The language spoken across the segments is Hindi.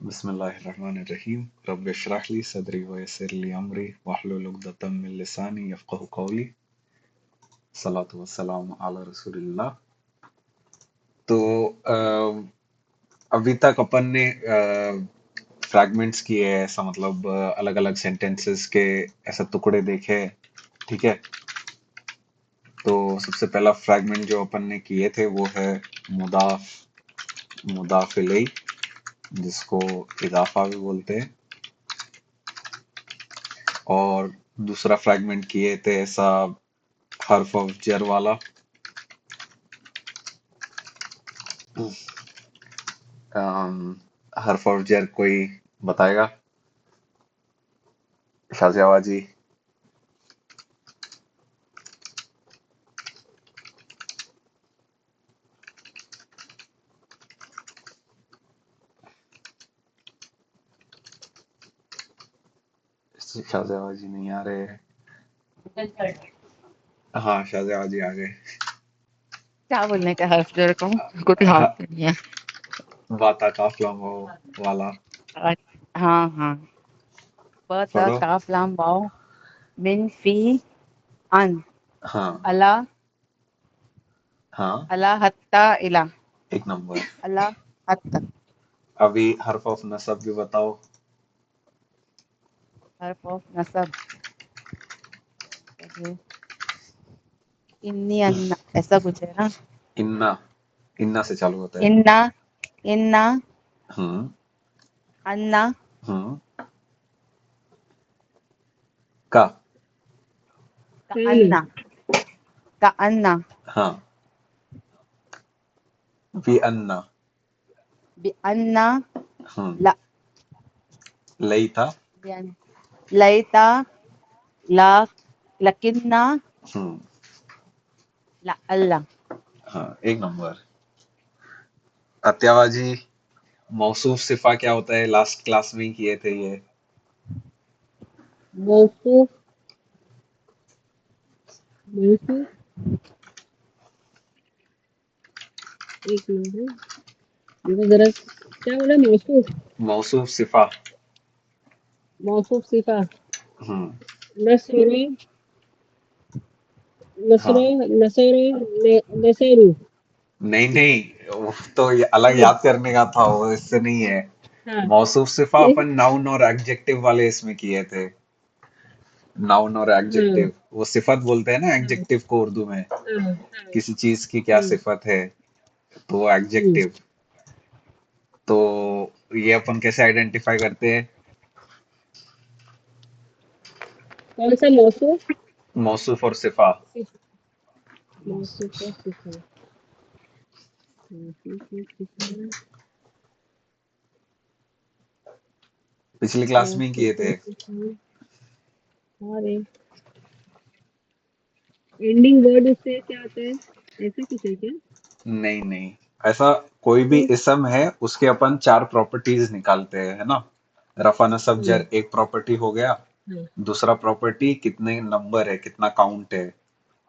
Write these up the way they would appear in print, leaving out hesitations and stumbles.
बिस्मिल्लाहिर्रहमानिर्रहीम रब्बि इश्रह ली सदरी व यस्सिर ली अमरी वहलुल उक़दतम मिन लिसानी यफ़क़हू क़ौली सलातु वस्सलाम अला रसूलिल्लाह। तो अभी तक अपन ने फ्रैगमेंट्स किए हैं, ऐसा मतलब अलग अलग सेंटेंसेस के ऐसे टुकड़े देखे। ठीक है, तो सबसे पहला फ्रैगमेंट जो अपन ने किए थे वो है मुदाफ मुदाफ इलैह, जिसको इजाफा भी बोलते हैं। और दूसरा फ्रैगमेंट किए थे ऐसा हर्फ ऑफ जर वाला। हर्फ ऑफ जर कोई बताएगा? शाजियावा जी। शाजियावा जी नहीं आ रहे। हाँ, शाजियावा जी आ गए। क्या बोलने का हर्फ जर को? को तो याद ह- नहीं है। बाता काफला वो वाला अ- हाँ हाँ। ब त पढ़ो। काफ लाम वाव मिन फी अन हाँ अला हाँ, अला हत्ता इला एक नंबर। अला हत्ता। अभी हर्फ ऑफ नसब भी बताओ। हर्फ ऑफ नसब है इन्नी अन्ना, ऐसा कुछ है ना। इन्ना, इन्ना से चालू होता है। इन्ना इन्ना हम्म अन्ना हम्म का। का अन्ना का अन्ना हाँ, भी अन्ना। बि अन्ना हम्म ला लई था। बि अन- लयता ला लकिन्ना हम्म ला अल्ला। हाँ, एक नंबर। अत्यावाजी, मौसूफ सिफा क्या होता है? लास्ट क्लास में ही किए थे ये। मौसूफ मौसूफ एक मिनट, देखो जरा, क्या बोला? मौसूफ मौसूफ सिफा। मौसूफ सिफा हम्म नसर नसर हाँ, नसर नसरू। नहीं नहीं, वो तो ये अलग हाँ याद करने का था, वो इससे नहीं है। हाँ मौसूफ सिफा अपन नाउन और एडजेक्टिव वाले इसमें किए थे। नाउन और हाँ एडजेक्टिव, वो सिफत बोलते हैं ना हाँ एडजेक्टिव को उर्दू में। हाँ। किसी चीज की क्या सिफत है, तो वो हम्म, एडजेक्टिव। तो ये अपन कैसे आइडेंटिफाई करते हैं? कौन सा मौसूफ? मौसूफ और सिफा। मौसूफ और सिफा। मौसूफ और सिफा। पिछली क्लास में ही किए मौसूफ और थे। सिफा। अरे, एंडिंग वर्ड उससे क्या आता है? ऐसा कुछ है क्या? नहीं नहीं, ऐसा कोई भी फिर इसम है, उसके अपन चार प्रॉपर्टीज निकालते हैं, है ना। रफा नसब हाँ जर एक प्रॉपर्टी हो गया। हाँ दूसरा प्रॉपर्टी कितने नंबर है, कितना काउंट है।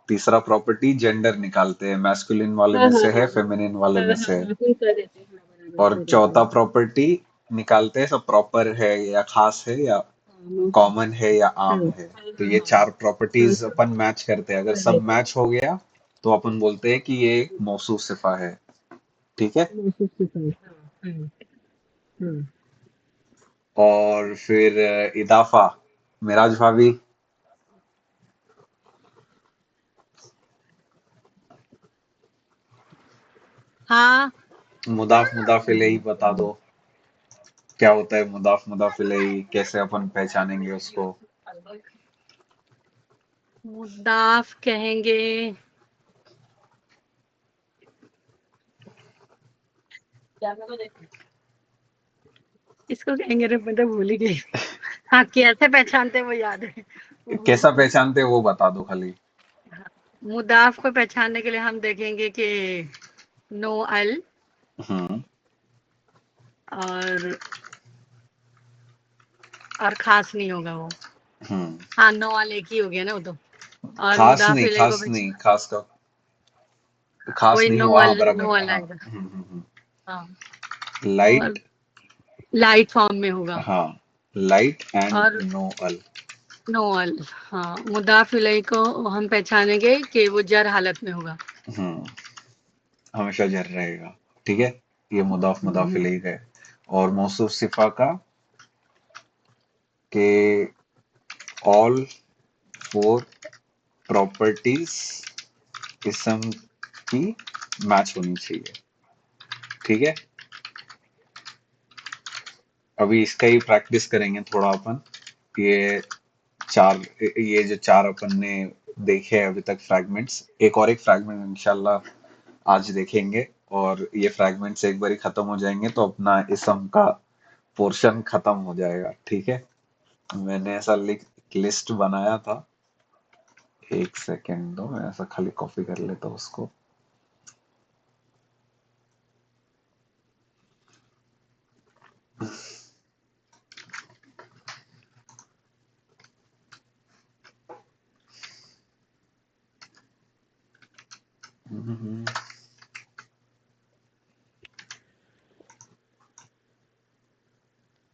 तीसरा प्रॉपर्टी जेंडर निकालते हैं, मैस्कुलिन वाले हाँ में हाँ से है, हाँ फेमिनिन वाले हाँ में हाँ से है। हाँ, फुल कर देते हैं, हाँ बराबर, और बराबर। चौथा प्रॉपर्टी निकालते हैं सब प्रॉपर है या खास है या हाँ मौसूफ। कॉमन है या हाँ आम है। हाँ तो हाँ ये हाँ चार हाँ प्रॉपर्टीज हाँ, अपन मैच करते हैं, अगर कर सब देते हैं। मैच हो गया तो अपन बोलते हैं कि ये एक मौसूफ सिफा है। ठीक है। मौसूफ सिफा। हाँ हाँ हाँ। और फिर इदाफा, मिराज भाभी। हाँ। मुदाफ मुदाफ इलैही बता दो, क्या होता है मुदाफ मुदाफ इलैही, कैसे अपन पहचानेंगे उसको? मुदाफ कहेंगे, इसको कहेंगे रे, मैं तो भूल ही गई। हाँ, कैसे पहचानते हैं वो याद है। कैसा पहचानते हैं वो बता दो खाली। मुदाफ को पहचानने के लिए हम देखेंगे कि नो अल हम्म और खास नहीं होगा वो। हम्म हाँ, नो अल एक ही हो गया ना वो तो। और खास मुदाफ नहीं, इलैह को खास नहीं, खास का खास वही नहीं नो हुआ, हाँ अल, नो बराबर, अल हाँ। आएगा। हाँ। और लाइट। लाइट फॉर्म में होगा हाँ, लाइट एंड और नो अल। नोअल। हाँ, मुदाफ इलैहि को हम पहचानेंगे कि वो जर हालत में होगा। हम्म, हमेशा जर रहेगा। ठीक है, ये मुदाफ मुदाफ इलैहि है। और मौसूफ सिफा का के ऑल फोर प्रॉपर्टीज इसम की मैच होनी चाहिए। ठीक है, अभी इसका ही प्रैक्टिस करेंगे थोड़ा अपन। ये चार ये जो चार अपन ने देखे हैं अभी तक फ्रैगमेंट्स, एक और एक फ्रैगमेंट इंशाल्लाह आज देखेंगे। और ये फ्रैगमेंट्स एक बार खत्म हो जाएंगे तो अपना इसम का पोर्शन खत्म हो जाएगा। ठीक है, मैंने ऐसा लिस्ट बनाया था। एक सेकेंड दो, मैं ऐसा खाली कॉपी कर लेता हूँ उसको। हम्म,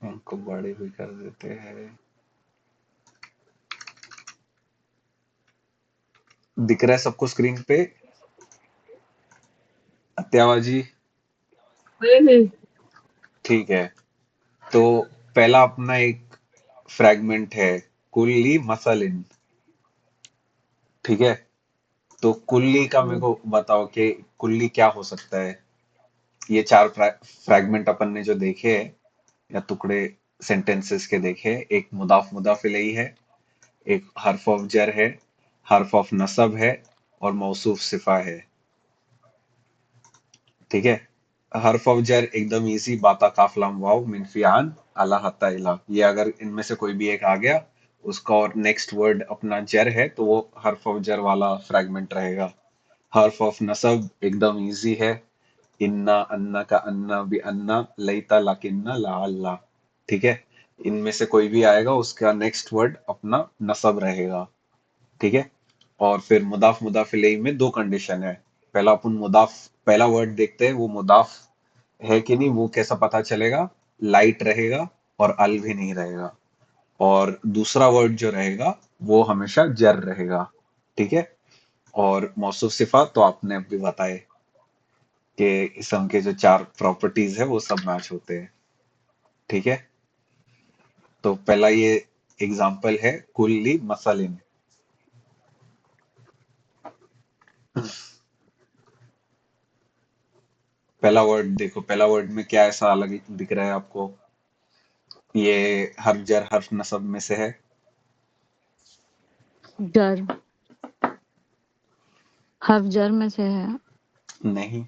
उनको बड़े भी कर देते हैं। दिख रहा है सबको स्क्रीन पे अत्यावाजी? हम्म, ठीक है, तो पहला अपना एक फ्रैगमेंट है कुल्ली मसलिन। ठीक है, तो कुल्ली का मेरे को बताओ कि कुल्ली क्या हो सकता है। ये चार फ्रैगमेंट अपन ने जो देखे हैं या टुकड़े सेंटेंसेस के देखे, एक मुदाफ मुदाफ इलैहि है, एक हर्फ ऑफ जर है, हर्फ ऑफ नसब है, और मौसूफ सिफा है। ठीक है, हर्फ ऑफ जर एकदम इजी, बाता काफ लाम वाव मिन फियान अला हत्ता इला। ये अगर इनमें से कोई भी एक आ गया, उसका और नेक्स्ट वर्ड अपना जर है तो वो हर्फ ऑफ जर वाला फ्रैगमेंट रहेगा। हर्फ ऑफ नसब एकदम इजी है, इन्ना अन्ना का अन्ना भी अन्ना लईता लाकिन्ना ला अल्लाह। ठीक है, इनमें से कोई भी आएगा उसका नेक्स्ट वर्ड अपना नसब रहेगा। ठीक है, और फिर मुदाफ मुदाफ इलैहि में दो कंडीशन है। पहला अपन मुदाफ पहला वर्ड देखते हैं, वो मुदाफ है कि नहीं, वो कैसा पता चलेगा। लाइट रहेगा और अल भी नहीं रहेगा। और दूसरा वर्ड जो रहेगा वो हमेशा जर रहेगा। ठीक है, और मौसूफ सिफा तो आपने अभी बताए कि इसम के जो चार प्रॉपर्टीज है वो सब मैच होते हैं। ठीक है, तो पहला ये एग्जाम्पल है कुल्ली मसलिन। पहला वर्ड देखो, पहला वर्ड में क्या ऐसा अलग दिख रहा है आपको। ये हर्फ जर हर्फ नसब में से है? जर, हर्फ जर में से है। नहीं,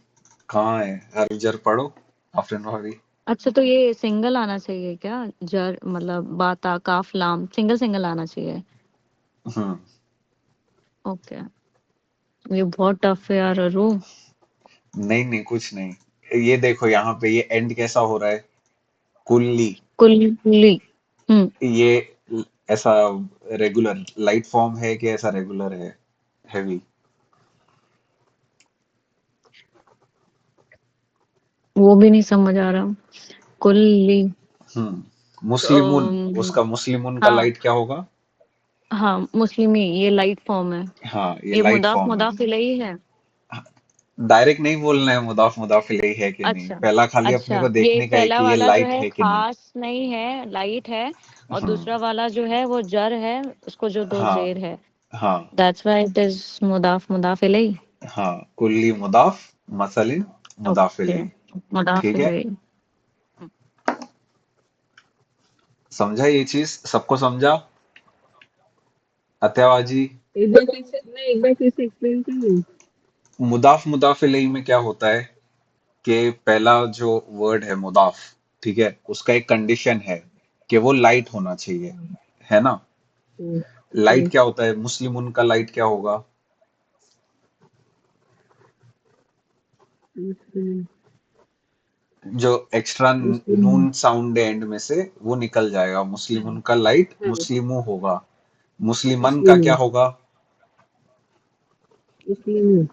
कहाँ है हर्फ जर, पढ़ो आफरीन भाभी। अच्छा, तो ये सिंगल आना चाहिए क्या? जर मतलब बाता काफ लाम सिंगल सिंगल आना चाहिए। हम्म, ओके, ये बहुत टफ है यार अरू। नहीं नहीं कुछ नहीं। ये देखो यहाँ पे ये एंड कैसा हो रहा है, कुल्ली। कुल्ली। हम्म। ये ऐसा रेगुलर लाइट फॉर्म है कि ऐसा रेगुलर है, हैवी? वो भी नहीं समझ आ रहा। कुल्ली। मुस्लिमुन, अम, उसका मुस्लिमुन का हाँ लाइट क्या होगा? हाँ, मुस्लिमी, ये लाइट फॉर्म है। हाँ, ये ये लाइट मुदाफ फॉर्म है। मुदाफ इलैहि है। डायरेक्ट नहीं बोलना है मुदाफ मुदाफ इलैहि है कि नहीं, अच्छा। पहला खाली अपने अच्छा, को ये देखने का है पहला कि ये वाला जो लाइट है है कि नहीं। खास नहीं है, लाइट है। और हम्म, दूसरा वाला जो है वो जर है, उसको जो दो हाँ जेर है। हाँ दैट्स व्हाई इट इज मुदाफ मुदाफ इलैहि। हाँ, कुल्ली मुदाफ मसलिन मुदाफ ओके, इलैहि। मुदाफ ठीक है, इलैहि। समझा ये चीज, सबको समझा अत्यावाजी? एक बार फिर से एक्सप्लेन करिए। मुदाफ मुदाफ इलैहि में क्या होता है कि पहला जो वर्ड है मुदाफ, ठीक है, उसका एक कंडीशन है कि वो लाइट होना चाहिए, है ना। हम्म, लाइट हम्म, क्या होता है, मुस्लिमुन का लाइट क्या होगा? मुस्लिम जो extra Muslim Noon sound and में से वो निकल जाएगा, मुस्लिमुन का लाइट हाँ, मुस्लिमु होगा। मुस्लिमन का क्या मुस्लिम होगा? मुस्लिम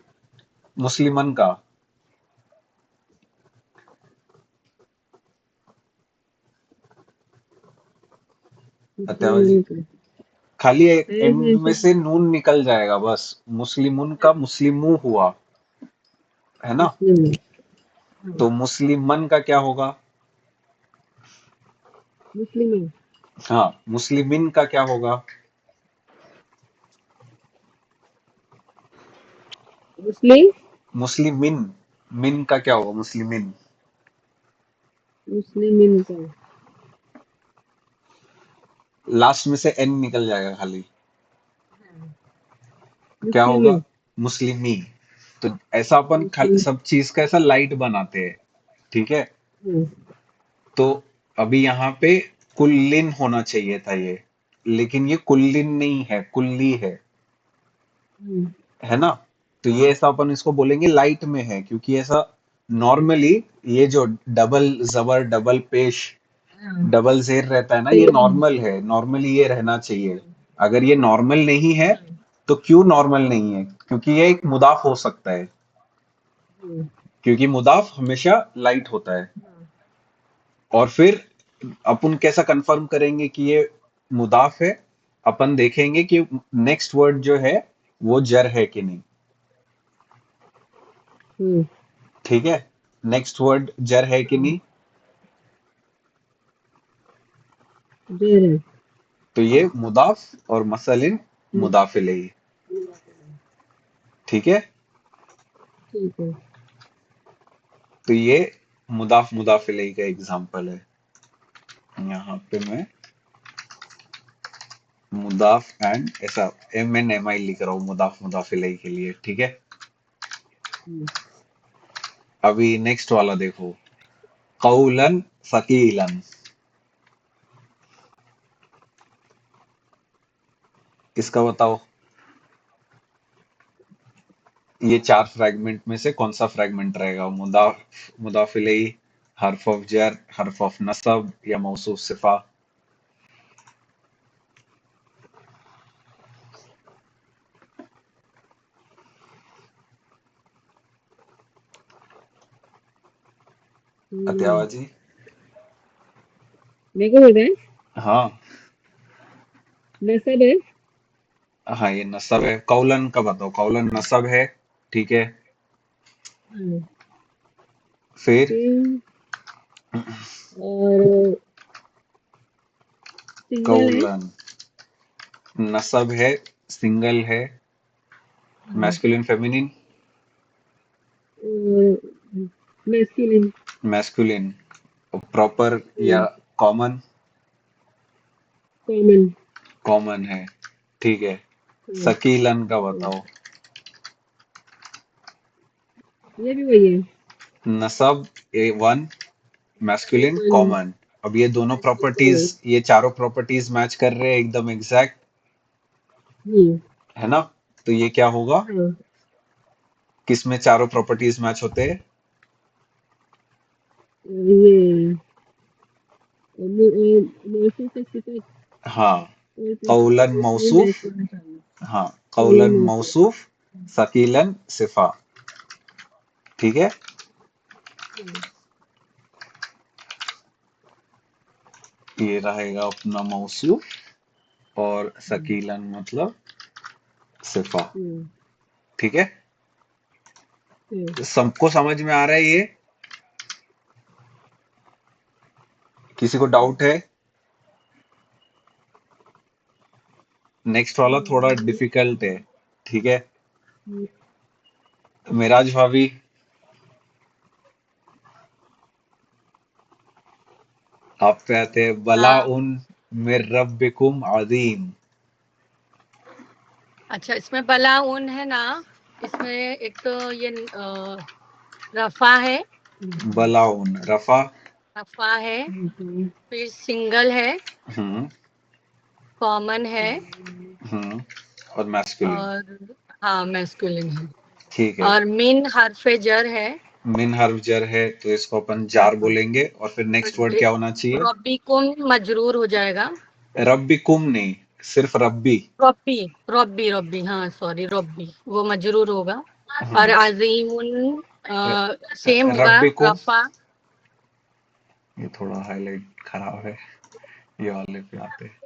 मुस्लिमन का अत्यावा जी, मुस्लिम का खाली है एंड में ऐसे से नून निकल जाएगा बस। मुस्लिमुन का मुस्लिमू हुआ, है ना? मुस्लिम में। हाँ तो मुस्लिमन का क्या होगा? मुस्लिम में। हाँ, मुस्लिमिन का क्या होगा? मुस्लिम मुस्लिमिन, मिन का क्या होगा? मुस्लिमिन। मुस्लिमिन का लास्ट में से एन निकल जाएगा खाली। हाँ क्या होगा? मुस्लिमी मुस्लिमी। तो ऐसा अपन मुस्लिम सब चीज का ऐसा लाइट बनाते हैं, ठीक है? हाँ तो अभी यहाँ पे कुल्लिन होना चाहिए था ये, लेकिन ये कुल्लिन नहीं है, कुल्ली हाँ है ना? तो ये ऐसा अपन इसको बोलेंगे लाइट में है, क्योंकि ऐसा नॉर्मली ये जो डबल जबर, डबल पेश, हाँ डबल जेर रहता है ना, ये सही है। नॉर्मल है, नॉर्मली ये रहना चाहिए। अगर ये नॉर्मल नहीं है हाँ तो क्यों नॉर्मल नहीं है? क्योंकि ये एक मुदाफ हो सकता है, हाँ क्योंकि मुदाफ हमेशा लाइट होता है। हाँ और फिर अपन कैसा कंफर्म करेंगे कि ये मुदाफ है? अपन देखेंगे कि नेक्स्ट वर्ड जो है वो जर है कि नहीं, हाँ ठीक है? नेक्स्ट वर्ड जर है कि हाँ नहीं? जर है। तो ये मुदाफ और मसलिन हम्म, मुदाफ इलैही, ठीक है? ठीक है। तो ये मुदाफ मुदाफ इलैही का एग्जांपल है। यहाँ पे मैं मुदाफ एंड ऐसा MNMI लिख रहा हूँ मुदाफ मुदाफ इलैही के लिए, ठीक है? हम्म, अभी नेक्स्ट वाला देखो, कौलन सकीलन। इसका बताओ, ये चार फ्रैगमेंट में से कौन सा फ्रैगमेंट रहेगा? मुदाफ मुदाफ इलैही, हर्फ ऑफ जर, हर्फ ऑफ नसब, या मौसूफ सिफा? अत्यावा हम्म। जी? मेरे को बोल रहा है हाँ नसब है। हाँ, ये नसब है। कौलन का बताओ, कौलन नसब है, ठीक है? हाँ फिर फिर और सिंगल है। कौलन नसब है, सिंगल है, हाँ मैस्कुलिन फेमिनिन? और मैस्कुलिन। मैस्कुलिन। प्रॉपर या कॉमन? कॉमन। कॉमन है, ठीक है? हाँ सकीलन का हाँ, बताओ। ये भी वही है। नसब A1, मैस्कुलिन वन कॉमन। अब ये दोनों मैस्कुलिन प्रॉपर्टीज, कॉमन। ये चारों प्रॉपर्टीज मैच कर रहे हैं एकदम एग्जैक्ट, हम्म है ना? तो ये क्या होगा? हाँ किस में चारों प्रॉपर्टीज मैच होते हैं? ये मौसम का सिफत हाँ, और कौलन प्रॉपर्टी ये मैच मौसूफ। होना चाहिए। हाँ, कॉलन कौलन मौसम। मौसूफ, सकीलन सिफा, ठीक है? हाँ ये रहेगा अपना मौसूफ, और हम्म, सकीलन मतलब सिफा, हम्म, ठीक है? हाँ सबको समझ में आ रहा है ये? किसी को डाउट है? नेक्स्ट वाला थोड़ा हम्म, डिफिकल्ट है, ठीक है? हम्म, मिराज भाभी, आप पे आते हैं, बला हाँ। उन मिर रब्बिकुम अजीम। अच्छा, इसमें बला ऊन है ना, इसमें एक तो ये रफा है, बला उन रफा। रफा है, हम्म, फिर सिंगल है, हम्म कॉमन है, हम्म और मैस्कुलिन, और हाँ मैस्कुलिन है, ठीक है? और मिन हरफे जर है। मिन हर्फ जर है तो इसको अपन जार हाँ, बोलेंगे, और फिर नेक्स्ट वर्ड क्या होना चाहिए? रब्बिकुम मजरूर हो जाएगा। रब्बिकुम नहीं, सिर्फ रब्बी। रब्बी, रब्बी रब्बी, हाँ सॉरी, रब्बी वो मजरूर होगा। और हम्म, अजीमुन सेम होगा, रब्बिकुम, रफा। ये थोड़ा हाईलाइट खराब है, ये वाले पे आते हैं।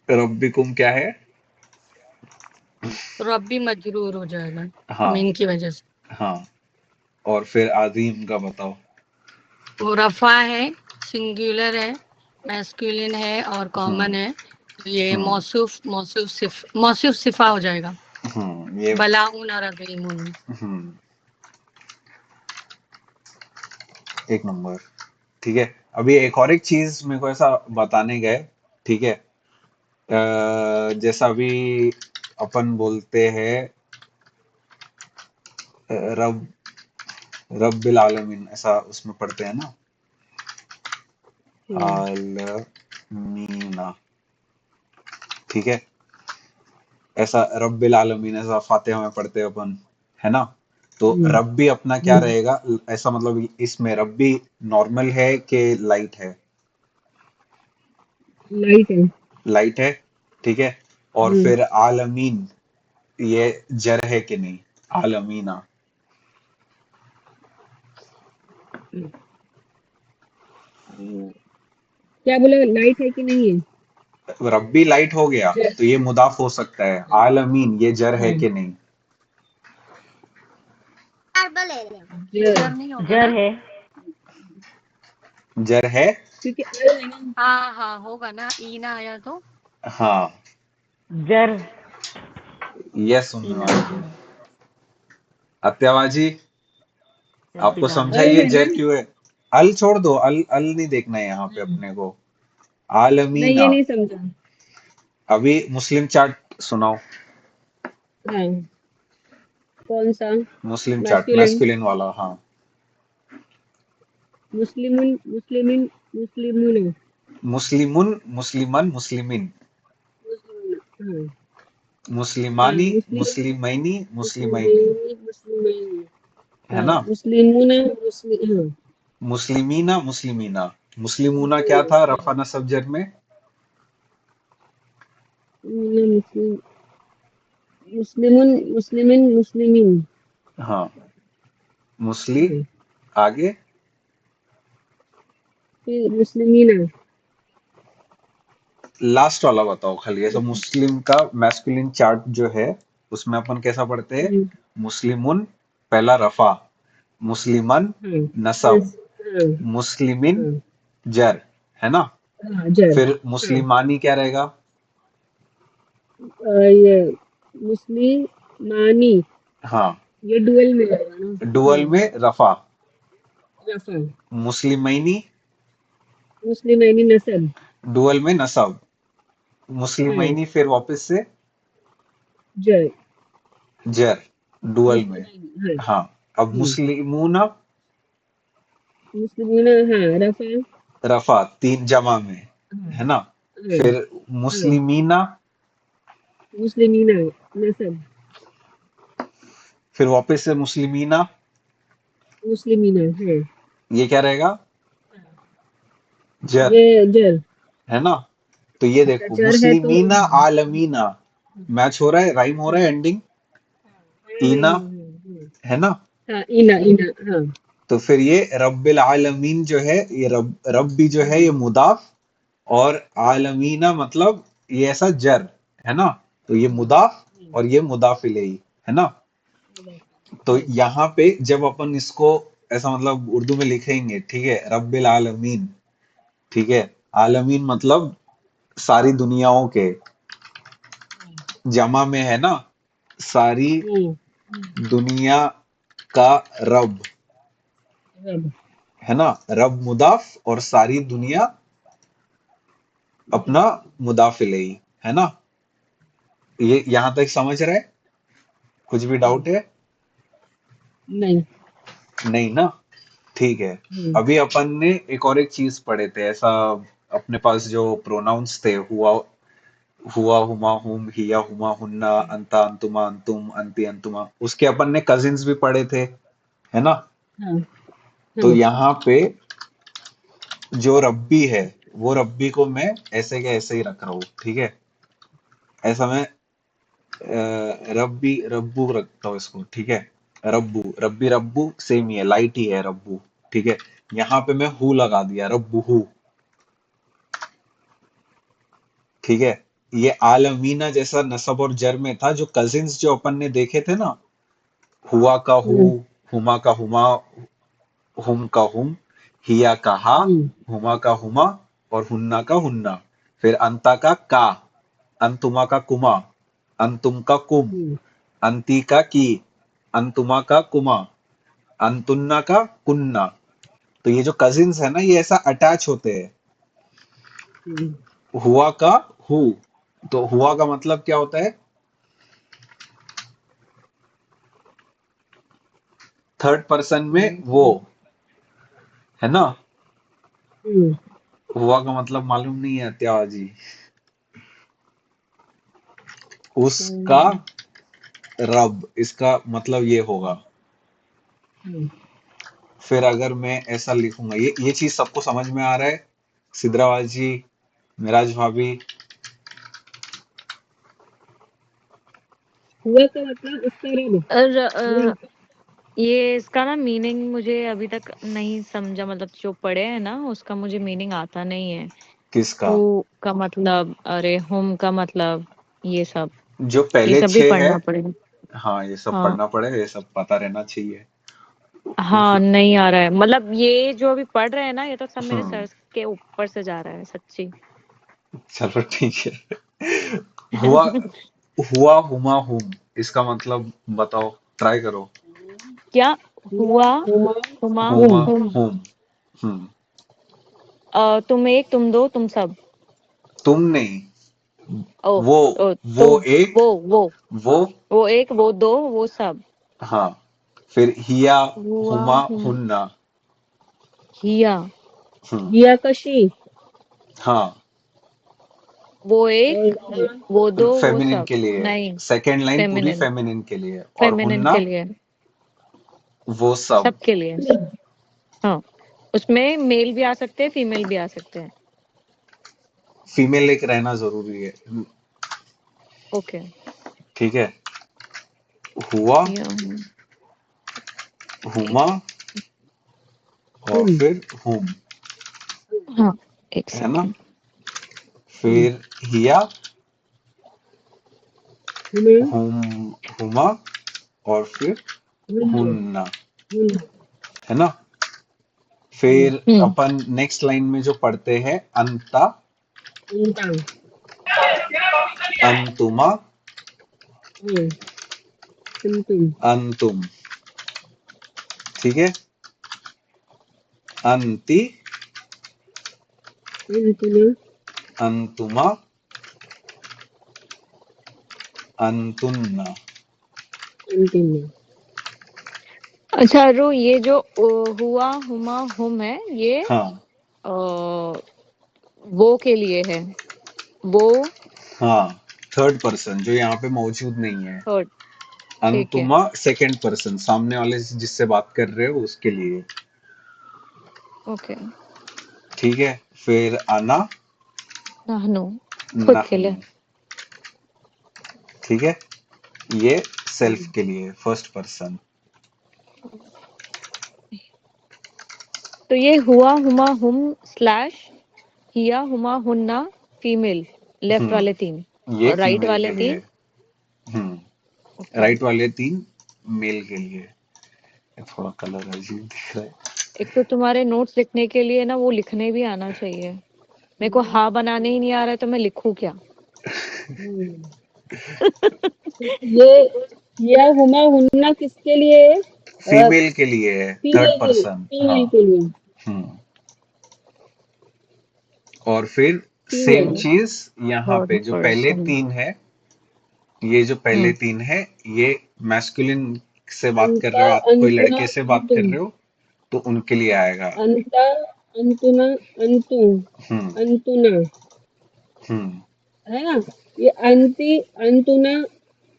रब्बिकुम क्या है? रब्बी मजरूर हो जाएगा हाँ मीन की वजह से। हाँ। और फिर आजीम का बताओ। वो रफा है, सिंगुलर है, मैस्कुलिन है और कॉमन हम्म है। तो ये हम्म मौसूफ सिफा हो जाएगा। ये बलाउन और अजीमुन। हम्म एक नंबर। ठीक है। अभी एक चीज मेरे को ऐसा बताने गए। ठीक है। जैसा अभी अपन बोलते हैं रब रब्बिल आलमीन, ऐसा उसमें पढ़ते हैं ना, हम्म आलमीना। ठीक है। ऐसा रब्बिल आलमीन ऐसा फातिहा में पढ़ते हैं अपन, है ना। तो हम्म रब्बी अपना क्या रहेगा? ऐसा मतलब इसमें रब्बी नॉर्मल है कि लाइट है? लाइट है। लाइट है। ठीक है। और हम्म फिर आलमीन, ये जर है कि नहीं? आलमीना। क्या बोला, लाइट है कि नहीं है? रब्बी लाइट हो गया जर। तो ये मुदाफ हो सकता है। आलमीन ये जर है हाँ, कि नहीं? जर। जर नहीं होगा जर ना? है। जर है। क्योंकि अल है ना। हाँ हाँ होगा ना, ई ना आया तो। हाँ। जर। ये सुनने हाँ, वाले जर। अत्यावाजी, आपको रब्बिल समझा अल ये है जर ना। क्यों है? अल छोड़ दो, अल अल नहीं देखना है यहाँ पे अपने को। नहीं, ये आलमीना। नहीं समझा। अभी मुस्लिम चार्ट सुनाओ। हाँ, कौन सा? मुस्लिम चार्ट मैस्कुलिन। मैस्कुलिन वाला, हाँ। मुस्लिमुन, मुस्लिमिन, मुस्लिमुन। मुस्लिमुन, मुस्लिमन, मुस्लिमिन, मुस्लिमुन। हाँ हाँ, मुस्लिमानी, मुस्लिम, मुस्लिमैनी, मुस्लिमैनी, मुस्लिमीन, मुस्लिमीन। है हाँ, ना। मुस्लिमुना, मुस्लिम। हाँ, मुस्लिमीना, मुस्लिमीना। मुस्लिमूना क्या मुस्लिमीना। था हाँ, रफा नसब जर में? मुस्लिम, मुस्लिमुन, मुस्लिमिन, मुस्लिमीन। हाँ। मुस्लिम। हाँ, आगे। फिर मुस्लिमीना। लास्ट वाला बताओ खाली, ऐसा मुस्लिम का मैस्कुलिन चार्ट जो है उसमें अपन कैसा पढ़ते हैं? हम्म, मुस्लिमुन पहला रफा, मुस्लिमन हाँ, नसब, हाँ, मुस्लिमिन हाँ, जर, है ना। हाँ, जर। फिर हाँ, मुस्लिमानी क्या रहेगा? ये मुस्लिमानी, हाँ। ये डुअल में रहेगा ना। डुअल में रफा। रफा। मुस्लिमैनी मुस्लिमैनी नसब। डुअल में नसब। हाँ, मुस्लिमैनी फिर वापस से जर। जर डुअल में। मुस्लिमैनी। हाँ। हाँ। अब मुस्लिमूना मुस्लिमूना। हाँ, रफा। रफा तीन जमा में, हाँ, है ना। हाँ, फिर हाँ, मुस्लिमीना, मुस्लिमीना नसब। फिर वापस से मुस्लिमीना, मुस्लिमीना। हाँ, ये क्या रहेगा? जर, ये जर। है ना। तो ये अच्छा, देखो जर है तो मुस्लिमीना हाँ। आलमीना, मैच हो रहा है, राइम हो रहा है, एंडिंग हाँ, हाँ, ईना, हाँ, है ना। हाँ, इना, इना। हाँ। तो फिर ये रब्बिल आलमीन जो है, ये रब भी जो है ये मुदाफ, और आलमीना मतलब ये ऐसा जर, है ना। तो ये मुदाफ और ये मुदाफ इलैही, है ना। तो यहाँ पे जब अपन इसको ऐसा मतलब उर्दू में लिखेंगे, ठीक है, रब्बिल आलमीन, ठीक है, आलमीन मतलब सारी दुनियाओं के, जमा में, है ना, सारी हम्म, दुनिया का रब, रब। है ना। रब मुदाफ और सारी दुनिया अपना मुदाफ इलैही, है ना। ये यहां तक समझ रहे हैं? कुछ भी डाउट है? नहीं। नहीं ना। ठीक है। हम्म अभी अपन ने एक चीज पढ़े थे ऐसा, अपने पास जो प्रोनाउंस थे, हुआ, हुआ, हुमा, हुम, हिया, हुमा, हुन्ना, अंता, अंतुमा, अंतुम, अंती, अंतुमा, उसके अपन ने कजिन्स भी पढ़े थे, है ना। हाँ, तो हाँ, यहाँ पे जो रब्बी है, वो रब्बी को मैं ऐसे के ऐसे ही रख रहा हूँ, ठीक है। ऐसा मैं रब्बी रब्बू रखता हूँ इसको, ठीक है। रब्बू रब्बी रब्बू सेम ही है, लाइट ही है रब्बू, ठीक है। यहाँ पे मैं हु लगा दिया, रब्बू हु, ठीक है। ये आलमीना जैसा नसब और जर में था, जो कजिन्स जो अपन ने देखे थे ना, हुआ का हु, हम्म हुमा का हुमा, हुम का हुम, हिया का हा, हम्म हुमा का हुमा और हुन्ना का हुन्ना। फिर अंता का, अंतुमा का कुमा, अंतुम का कुम, हम्म अंती का की, अंतुमा का कुमा, अंतुन्ना का कुन्ना। तो ये जो कजिन्स है ना, ये ऐसा अटैच होते हैं। हम्म हुआ का हु, तो हुआ का मतलब क्या होता है? थर्ड पर्सन में वो, है ना? हम्म हुआ का मतलब मालूम नहीं है त्यावा जी? उसका हम्म रब, इसका मतलब ये होगा। हम्म। फिर अगर मैं ऐसा लिखूंगा, ये चीज सबको समझ में आ रहा है? सिद्रावाज जी, मिराज भाभी? हुआ का मतलब उसका रब। और हुआ ये इसका ना मीनिंग मुझे अभी तक नहीं समझा, मतलब जो पढ़े हैं ना उसका मुझे मीनिंग आता नहीं है। किसका? हु का मतलब, अरे हुम का मतलब, ये सब जो ये पहले सब भी छह है। पढ़ना पड़ेगा। हाँ, ये सब हाँ पढ़ना पड़ेगा, ये सब पता रहना चाहिए। हाँ, नहीं आ रहा है, मतलब ये जो अभी पढ़ रहे हैं ना, ये तो सब मेरे हम्म, सर के ऊपर से जा रहा है सच्ची। चलो ठीक है। हुआ, हुआ हुमा हुम, इसका मतलब बताओ, ट्राई करो। क्या? हुआ हुआ हुमा हुमा हुमा हुम। हुम। हुम। हम्म। तुम एक, तुम दो, तुम सब। तुम नहीं, ओ, वो ओ वो तुम, एक, वो वो वो, वो एक, वो दो, वो सब। हाँ। फिर हिया, हुआ हुमा हुम, हुन्ना। हिया, हम्म, हिया कशी हाँ। वो एक, और वो दो, वो फेमिनिन सब। के लिए है, नहीं, सेकेंड लाइन पूरी फेमिनिन, फेमिनिन के लिए है। और फेमिनिन हुन्ना, के लिए, वो सब। सबके लिए। हाँ, उसमें मेल भी आ सकते हैं, फीमेल भी आ सकते हैं। फीमेल एक रहना जरूरी है। ओके। ठीक है। हुआ, या एक, हुमा और हुम फिर हुम, हाँ, एक है ना? सेकेंड। हुम फिर हिया, हुमा हुम, हुमा और फिर हुन्ना हुन्ना, हुन्ना। है ना? हुम फिर अपन नेक्स्ट लाइन में जो पढ़ते हैं, अंता, अंता। अंतुमा, हाँ अंतुम अंतुम। ठीक है। अंति, अंतुना अंतुमा, अंतुन्ना। अंतुना। अच्छा रो, ये जो हुआ हुमा हुम है, ये हाँ, वो के लिए है, वो हाँ। थर्ड पर्सन जो यहाँ पे मौजूद नहीं है। थर्ड। ठीक है। अंतुमा सेकंड पर्सन, सामने वाले से जिससे बात कर रहे हो उसके लिए। ओके। ठीक है। फिर अना, नहनु, खुद के नहनु। लिए। ठीक है। ये सेल्फ हुम के लिए, फर्स्ट पर्सन। तो ये हुआ हुमा हुम स्लैश हिया हुमा हुन्ना, फीमेल, लेफ्ट वाले हम्म, तीन, ये और राइट फीमेल वाले के लिए। तीन। ओके। राइट वाले तीन मेल के लिए। ये थोड़ा कलर अजीब दिख रहा है। एक तो तुम्हारे नोट्स लिखने के लिए ना वो लिखने भी आना चाहिए। मेरे को हा बनाने ही नहीं आ रहा है, तो मैं लिखूं क्या? हुम। ये हिया हुमा हुन्ना किसके लिए है? फीमेल के लिए है, थर्ड फीमेल के लिए, पर्सन, हाँ। फीमेल के लिए। हम्म। और फिर सेम फीमेल चीज यहाँ थर्ड पे जो पहले पर्सन। तीन है, ये जो पहले हम्म। तीन है, ये मैस्कुलिन से बात कर अंता रहे हो, आप कोई अंतुना लड़के से बात कर अंतुम। रहे हो, तो उनके लिए आएगा। अंता अंतुना अंतुम हम्म, अंतुना, हम्म, है ना? ये अंति अंतुना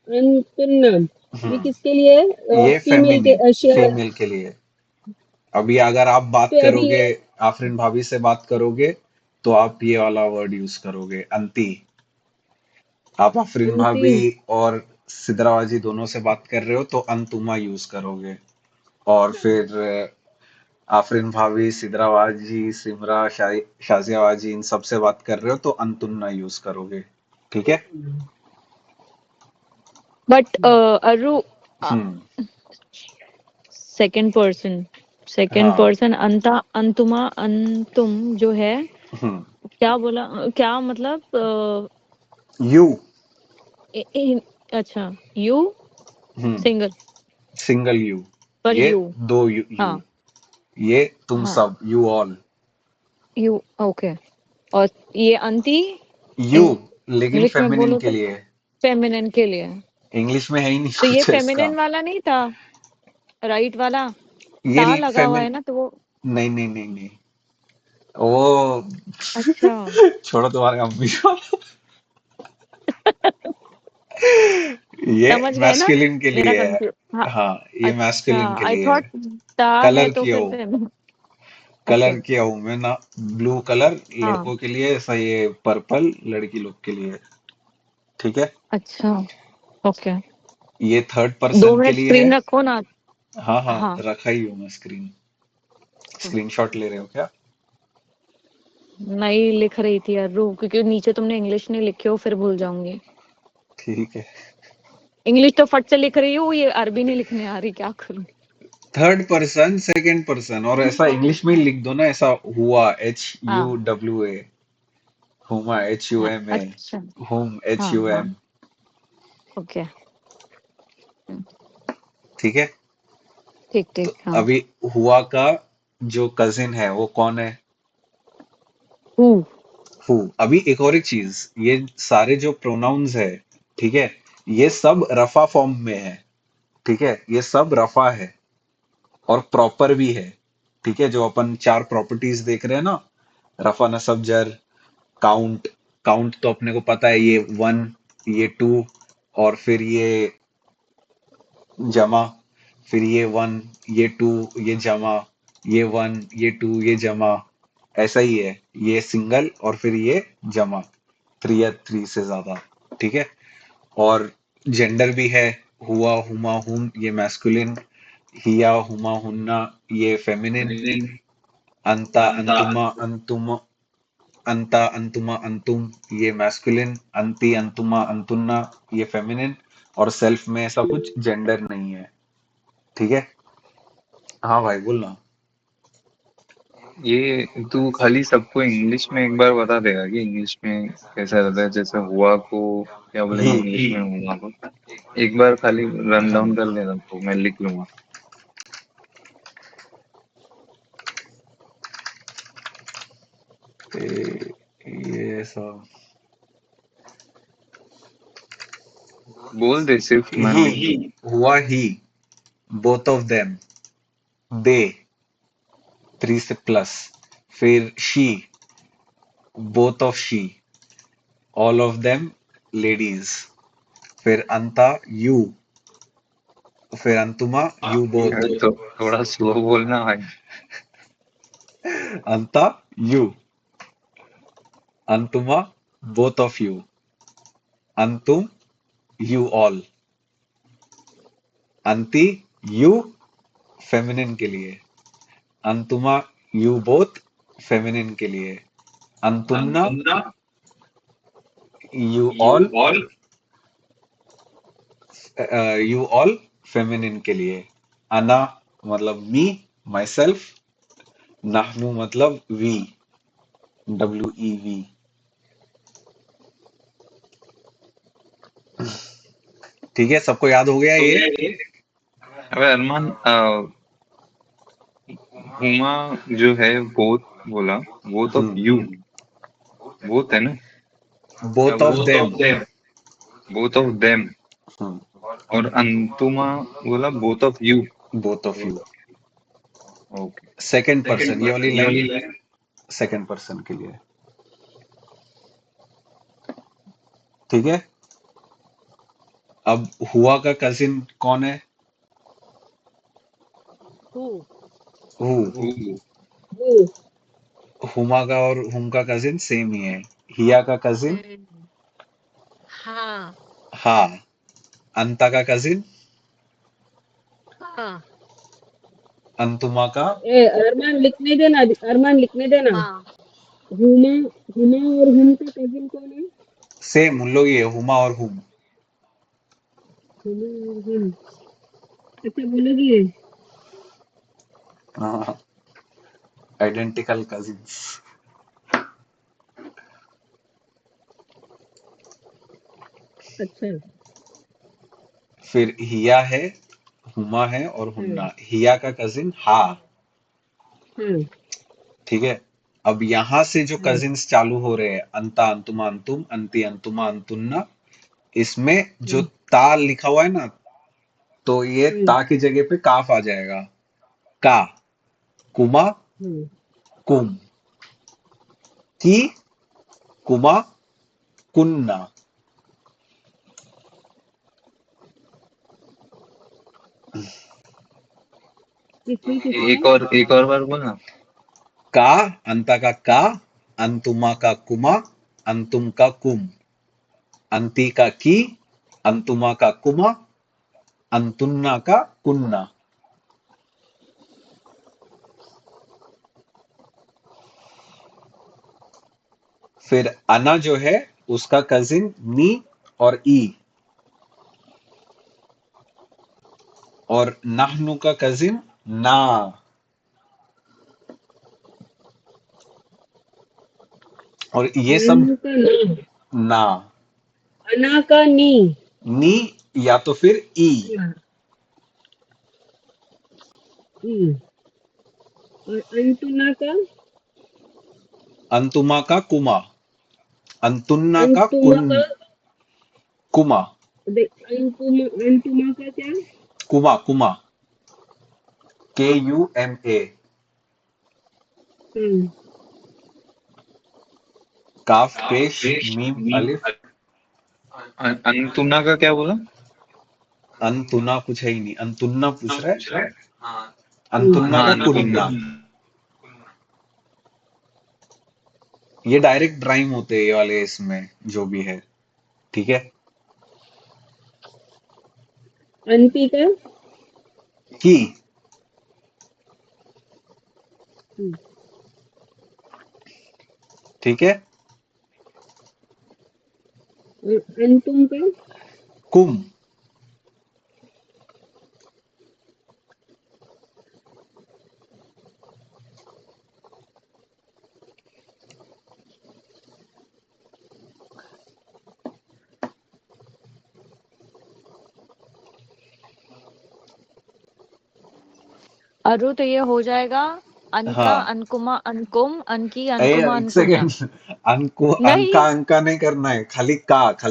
अंतुन्ना, ये हम्म। किसके लिए है? ये फीमेल के फेमिनिन, फीमेल के लिए। अभी अगर आप बात तो अभी करोगे, ये आफरीन भाभी से बात करोगे, तो आप ये वाला वर्ड यूज करोगे, अंती। आप आफरीन अंति भाभी और सिदरावाजी दोनों से बात कर रहे हो, तो अंतुमा यूज करोगे। और फिर आफरीन भाभी, सिदरावाजी, सिमरा, शाजियावाजी, इन सब से बात कर रहे हो, तो अंतुन्ना यूज करोगे। ठीक है। बट अरु हम्म। सेकंड हाँ। पर्सन अंता अंतुमा अंतुम जो है हम्म। क्या बोला, क्या मतलब यू। अच्छा you hmm. Single single you. पर ये यू। दो यू। हाँ ये तुम हाँ सब, यू ऑल। You okay. और ये अंती यू लेकिन इंग्लिश में फेमिनिन बोलो के तो लिए है। फेमिनिन के लिए। इंग्लिश में है ही नहीं तो ये कुछ इसका। फेमिनिन वाला नहीं था, राइट वाला ये ता लगा हुआ फेमिन है ना तो वो। नहीं नहीं नहीं नहीं, वो अच्छा छोड़ो तुम्हारे अम्मी को। ये समझ गए ना मैस्कुलिन के मेरा लिए है। कंफ्यूज। हाँ हाँ, ये अच्छा मैस्कुलिन के आई लिए थॉट है। ता है कलर तो किया फिर हो, फेमिनिन। कलर अच्छा किया हूं मैं ना। ब्लू कलर हाँ लड़कों के लिए, ऐसा ये पर्पल लड़की लोग के लिए। ठीक है। अच्छा ओके। ये थर्ड दो पर्सन के मिनट लिए है। स्क्रीन रखो ना। हाँ हाँ, हाँ रखा ही हूँ मैं स्क्रीन। स्क्रीनशॉट ले रहे हो क्या? नहीं लिख रही थी यार रू, क्योंकि नीचे तुमने इंग्लिश नहीं लिखे हो फिर भूल जाऊंगी। ठीक है। इंग्लिश तो फट से लिख रही हूँ, ये अरबी नहीं लिखने आ रही, क्या करूँ। थर्ड पर्सन सेकंड पर्सन, और ऐसा इंग्लिश में ही लिख दो ना, ऐसा हुआ, HU हाँ WA, हुमा हाँ HUMA, अच्छा हुम हाँ हाँ HUM। ओके ठीक है। ठीक तो ठीक हाँ। अभी हुआ का जो कजिन है वो कौन है? Who who. अभी एक चीज, ये सारे जो प्रोनाउंस है, ठीक है, ये सब रफा फॉर्म में है। ठीक है, ये सब रफा है और प्रॉपर भी है। ठीक है, जो अपन चार प्रॉपर्टीज देख रहे हैं ना, रफा नसब जर, काउंट। काउंट तो अपने को पता है, ये वन, ये टू, और फिर ये जमा, फिर ये वन, ये टू, ये जमा, ये वन, ये टू, ये जमा। ऐसा ही है, ये सिंगल और फिर ये जमा, थ्री या थ्री से ज्यादा। ठीक है। और जेंडर भी है, हुआ हुमा हुम ये मैस्कुलिन, हिया हुमा हुन्ना ये फेमिनिन, अंता अंतुमा अंतुम, अंता अंतुमा अंतुम ये मैस्कुलिन, अंती अंतुमा अंतुन्ना ये फेमिनिन। और सेल्फ में ऐसा कुछ जेंडर नहीं है। ठीक है। हाँ भाई बोलना। ये तू खाली सबको इंग्लिश में एक बार बता देगा कि इंग्लिश में कैसा रहता है, जैसे हुआ को क्या बोलेंगे ही। इंग्लिश में हुआ को। एक बार खाली रन डाउन कर देना तो मैं लिख लूंगा। ये सब बोल दे सिर्फ मैं लिख ही दूंगा। हुआ, ही, both of them, they, three से प्लस, फिर she, both of she, all of them ladies, फिर अंता यू, फिर अंतुमा यू बोथ, तो थोड़ा स्लो बोलना भाई। अंता यू, अंतुमा बोथ ऑफ यू, अंतुम यू ऑल, अंति यू फेमिनिन के लिए, अंतुमा यू बोथ फेमिनिन के लिए, अंतुन्ना you all, you all feminine के लिए, अना मतलब मी, माई सेल्फ, नहनु मतलब वी, WEV। ठीक है, सबको याद हो गया ये? अबे अरमान हुमा जो है बोथ बोला, बोथ ऑफ यू, बोथ है ना, या both of them. Both of them. और अंतुमा बोला both of you. Both of you okay. Second person, ये वाली लाइन सेकंड पर्सन के लिए। ठीक है। अब हुआ का कजिन कौन है? Who who. हु हुमा का और हुम का कजिन सेम ही है। हिया का कजिन हाँ हा। अंता का कजिन हाँ अंतुमा का ए अरमान लिखने देना, अरमान लिखने देना। हाँ हुमा हुमा और हुम का कजिन कौन है? सेम उन लोग ही है, हुमा और हुम। हुमा और हुम। अच्छा बोलोगी? हाँ, आइडेंटिकल कजिन्स। अच्छा। फिर हिया है, हुमा है और हाँ हुन्ना। हिया का कजिन हा। हाँ ठीक है। अब यहां से जो हाँ कजिन्स चालू हो रहे हैं, अंता अंतुमा अंतुम, अंति अंतुमा अंतुन्ना, इसमें जो हाँ ता लिखा हुआ है ना, तो ये हाँ ता की जगह पे काफ आ जाएगा। का, कुमा, हाँ। कुम, की, कुमा, कुन्ना। किसमें किसमें? एक और बार बोलना। का, अंता का, अंतुमा का कुमा, अंतुम का कुम, अंति का की, अंतुमा का कुमा, अंतुन्ना का कुन्ना। फिर अना जो है उसका कजिन नी और ई, और नाहनु का कजिन ना। और ये सब नानू का ना। ना, अना का नी। नी या तो फिर ई। हाँ, ई। और अंतुना का? अंतुमा का कुमा, अंतुन्ना का अंतुमा का? कुमा, अंतुमा का क्या? कुमा कुमा, KUMA। हाँ काफ पेश मीम अलिफ। अंतुना का क्या बोला? अंतुना कुछ है ही नहीं, अंतुन्ना पूछ रहा है। अंतुन्ना हाँ का हाँ, अंतुना। कुन्ना। ये डायरेक्ट राइम होते हैं ये वाले, इसमें जो भी है। ठीक है। अंति का? की, हम्म, ठीक है। और अंतुम का? कुम, अरु तो ये हो जाएगा अंता हाँ। अनकुमा अनकुम अनकी अरे अनकुमा एक अनकुन्ना। सेकेंड, अनको नहीं। अंका नहीं करना है, खाली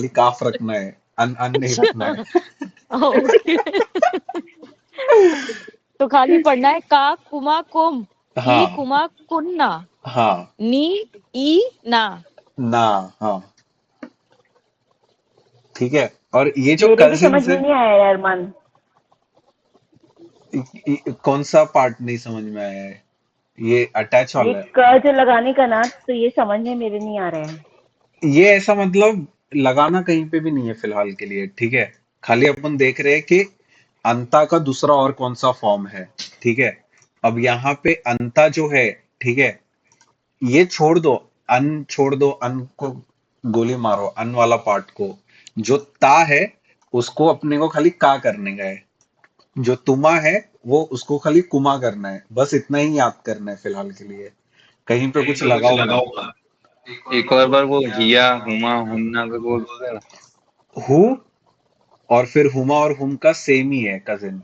काफ रखना है, अन नहीं रखना अच्छा। है। ओके। तो खाली पढ़ना है का कुमा कुम, की हाँ कुमा कुन्ना, हाँ नी ई ना। ना। हाँ ठीक है। और ये जो मेरे भी समझ कजिन्स में है, नहीं आया यार मन। कौन सा पार्ट नहीं समझ में आया है? ये अटैच ये वाला है। क जो लगाने का ना, तो ये समझ में मेरे नहीं आ रहा है। ये ऐसा मतलब लगाना कहीं पे भी नहीं है फिलहाल के लिए, ठीक है। खाली अपन देख रहे हैं कि अंता का दूसरा और कौन सा फॉर्म है। ठीक है। अब यहाँ पे अंता जो है, ठीक है, ये छोड़ दो, अन छोड़ दो, अन को गोली मारो, अन वाला पार्ट को। जो ता है उसको अपने को खाली का करने का है। जो तुमा है वो उसको खाली कुमा करना है, बस इतना ही याद करना है फिलहाल के लिए। कहीं पे कुछ लगाओ मत। एक और बार वो हिया हुमा हुन्ना का बोल रहा। हु, और फिर हुमा और हुम का सेम ही है कजिन।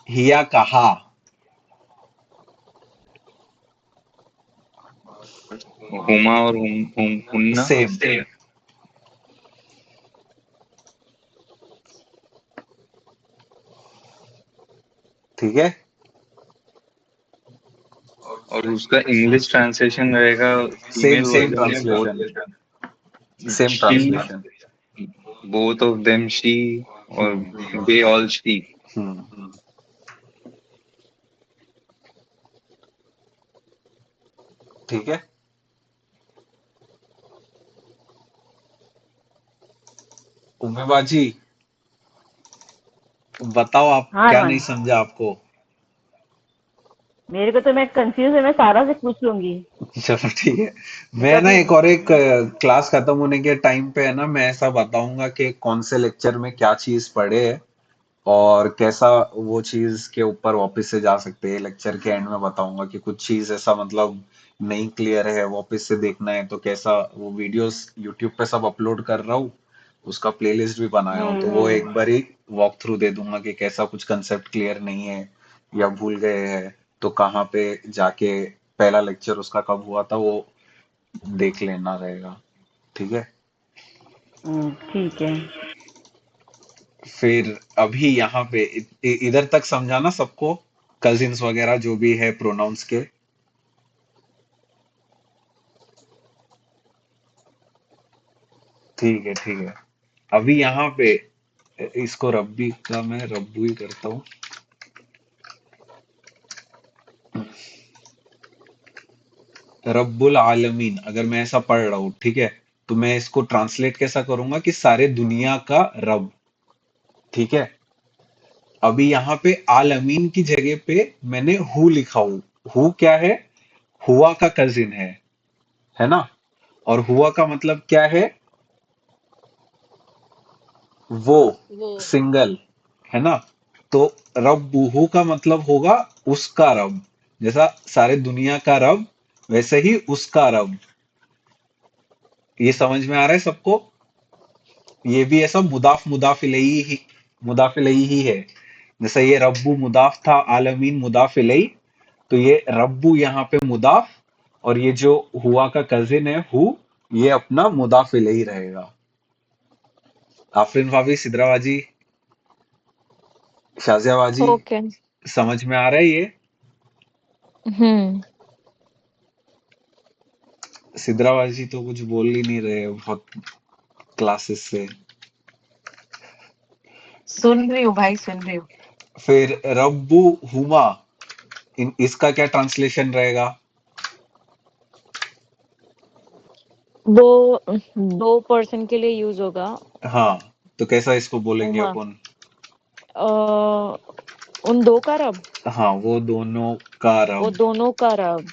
हिया कहा। हुमा और हुन्ना। सेम। ठीक है। और उसका इंग्लिश ट्रांसलेशन रहेगा सेम फीमेल सेम वर्जन में translation. Both. Same she, translation. Both of them she, और दे ऑल शी। हम्म। ठीक है। उम्मीबाजी, बताओ आप हाँ क्या नहीं अरमान, समझा आपको? मेरे को तो मैं कंफ्यूज है, मैं सारा से पूछ लूंगी। चलो ठीक है। मैं मतलब ना कि एक क्लास खत्म होने के टाइम पे है ना, मैं ऐसा बताऊंगा कि कौन से लेक्चर में क्या चीज पढ़े है और कैसा वो चीज के ऊपर वापस से जा सकते हैं। लेक्चर के एंड में बताऊंगा कि कुछ चीज ऐसा मतलब नहीं क्लियर है, वापस से देखना है तो कैसा। वो वीडियोस यूट्यूब पे सब अपलोड कर रहा हूँ, उसका प्लेलिस्ट भी बनाया हूँ, तो वो हम्म। एक बार ही वॉक थ्रू दे दूंगा कि कैसा कुछ कंसेप्ट क्लियर नहीं है या भूल गए हैं तो कहाँ पे जाके पहला लेक्चर उसका कब हुआ था वो देख लेना रहेगा। ठीक है। ठीक है। फिर अभी यहाँ पे इधर तक समझाना सबको, कजिन्स वगैरह जो भी है प्रोनाउंस के। ठीक है ठीक है। अभी यहाँ पे इसको रब्बी का मैं रब्बू ही करता हूँ। रब्बुल आलमीन अगर मैं ऐसा पढ़ रहा हूँ, ठीक है, तो मैं इसको ट्रांसलेट कैसा करूंगा कि सारे दुनिया का रब। ठीक है। अभी यहाँ पे आलमीन की जगह पे मैंने हु लिखा हूँ। हु क्या है? हुआ का कजिन है ना? और हुआ का मतलब क्या है? वो, वो सिंगल, है ना? तो रब्बुहु का मतलब होगा उसका रब। जैसा सारे दुनिया का रब, वैसे ही उसका रब। ये समझ में आ रहा है सबको? ये भी ऐसा मुदाफ मुदाफ इलैही ही है। जैसे ये रब्बु मुदाफ था, आलमीन मुदाफ इलैही, तो ये रब्बु यहाँ पे मुदाफ, और ये जो हुआ का कजिन है हु, ये अपना मुदाफ इलैही रहेगा। आफरीन भाभी, सिद्रा बाजी, शाजिया बाजी, ओके। समझ में आ रहा है ये? हम्म। सिद्रा बाजी तो कुछ बोल ही नहीं रहे बहुत क्लासेस से। सुन रही हूँ भाई, सुन रही हूँ। फिर रब्बु हुमा, इसका क्या ट्रांसलेशन रहेगा? वो दो पर्सन के लिए यूज होगा। हाँ, तो कैसा इसको बोलेंगे उमा, अपन? उन दो का रब, हाँ, वो दोनों का वो रब, दोनों का रब।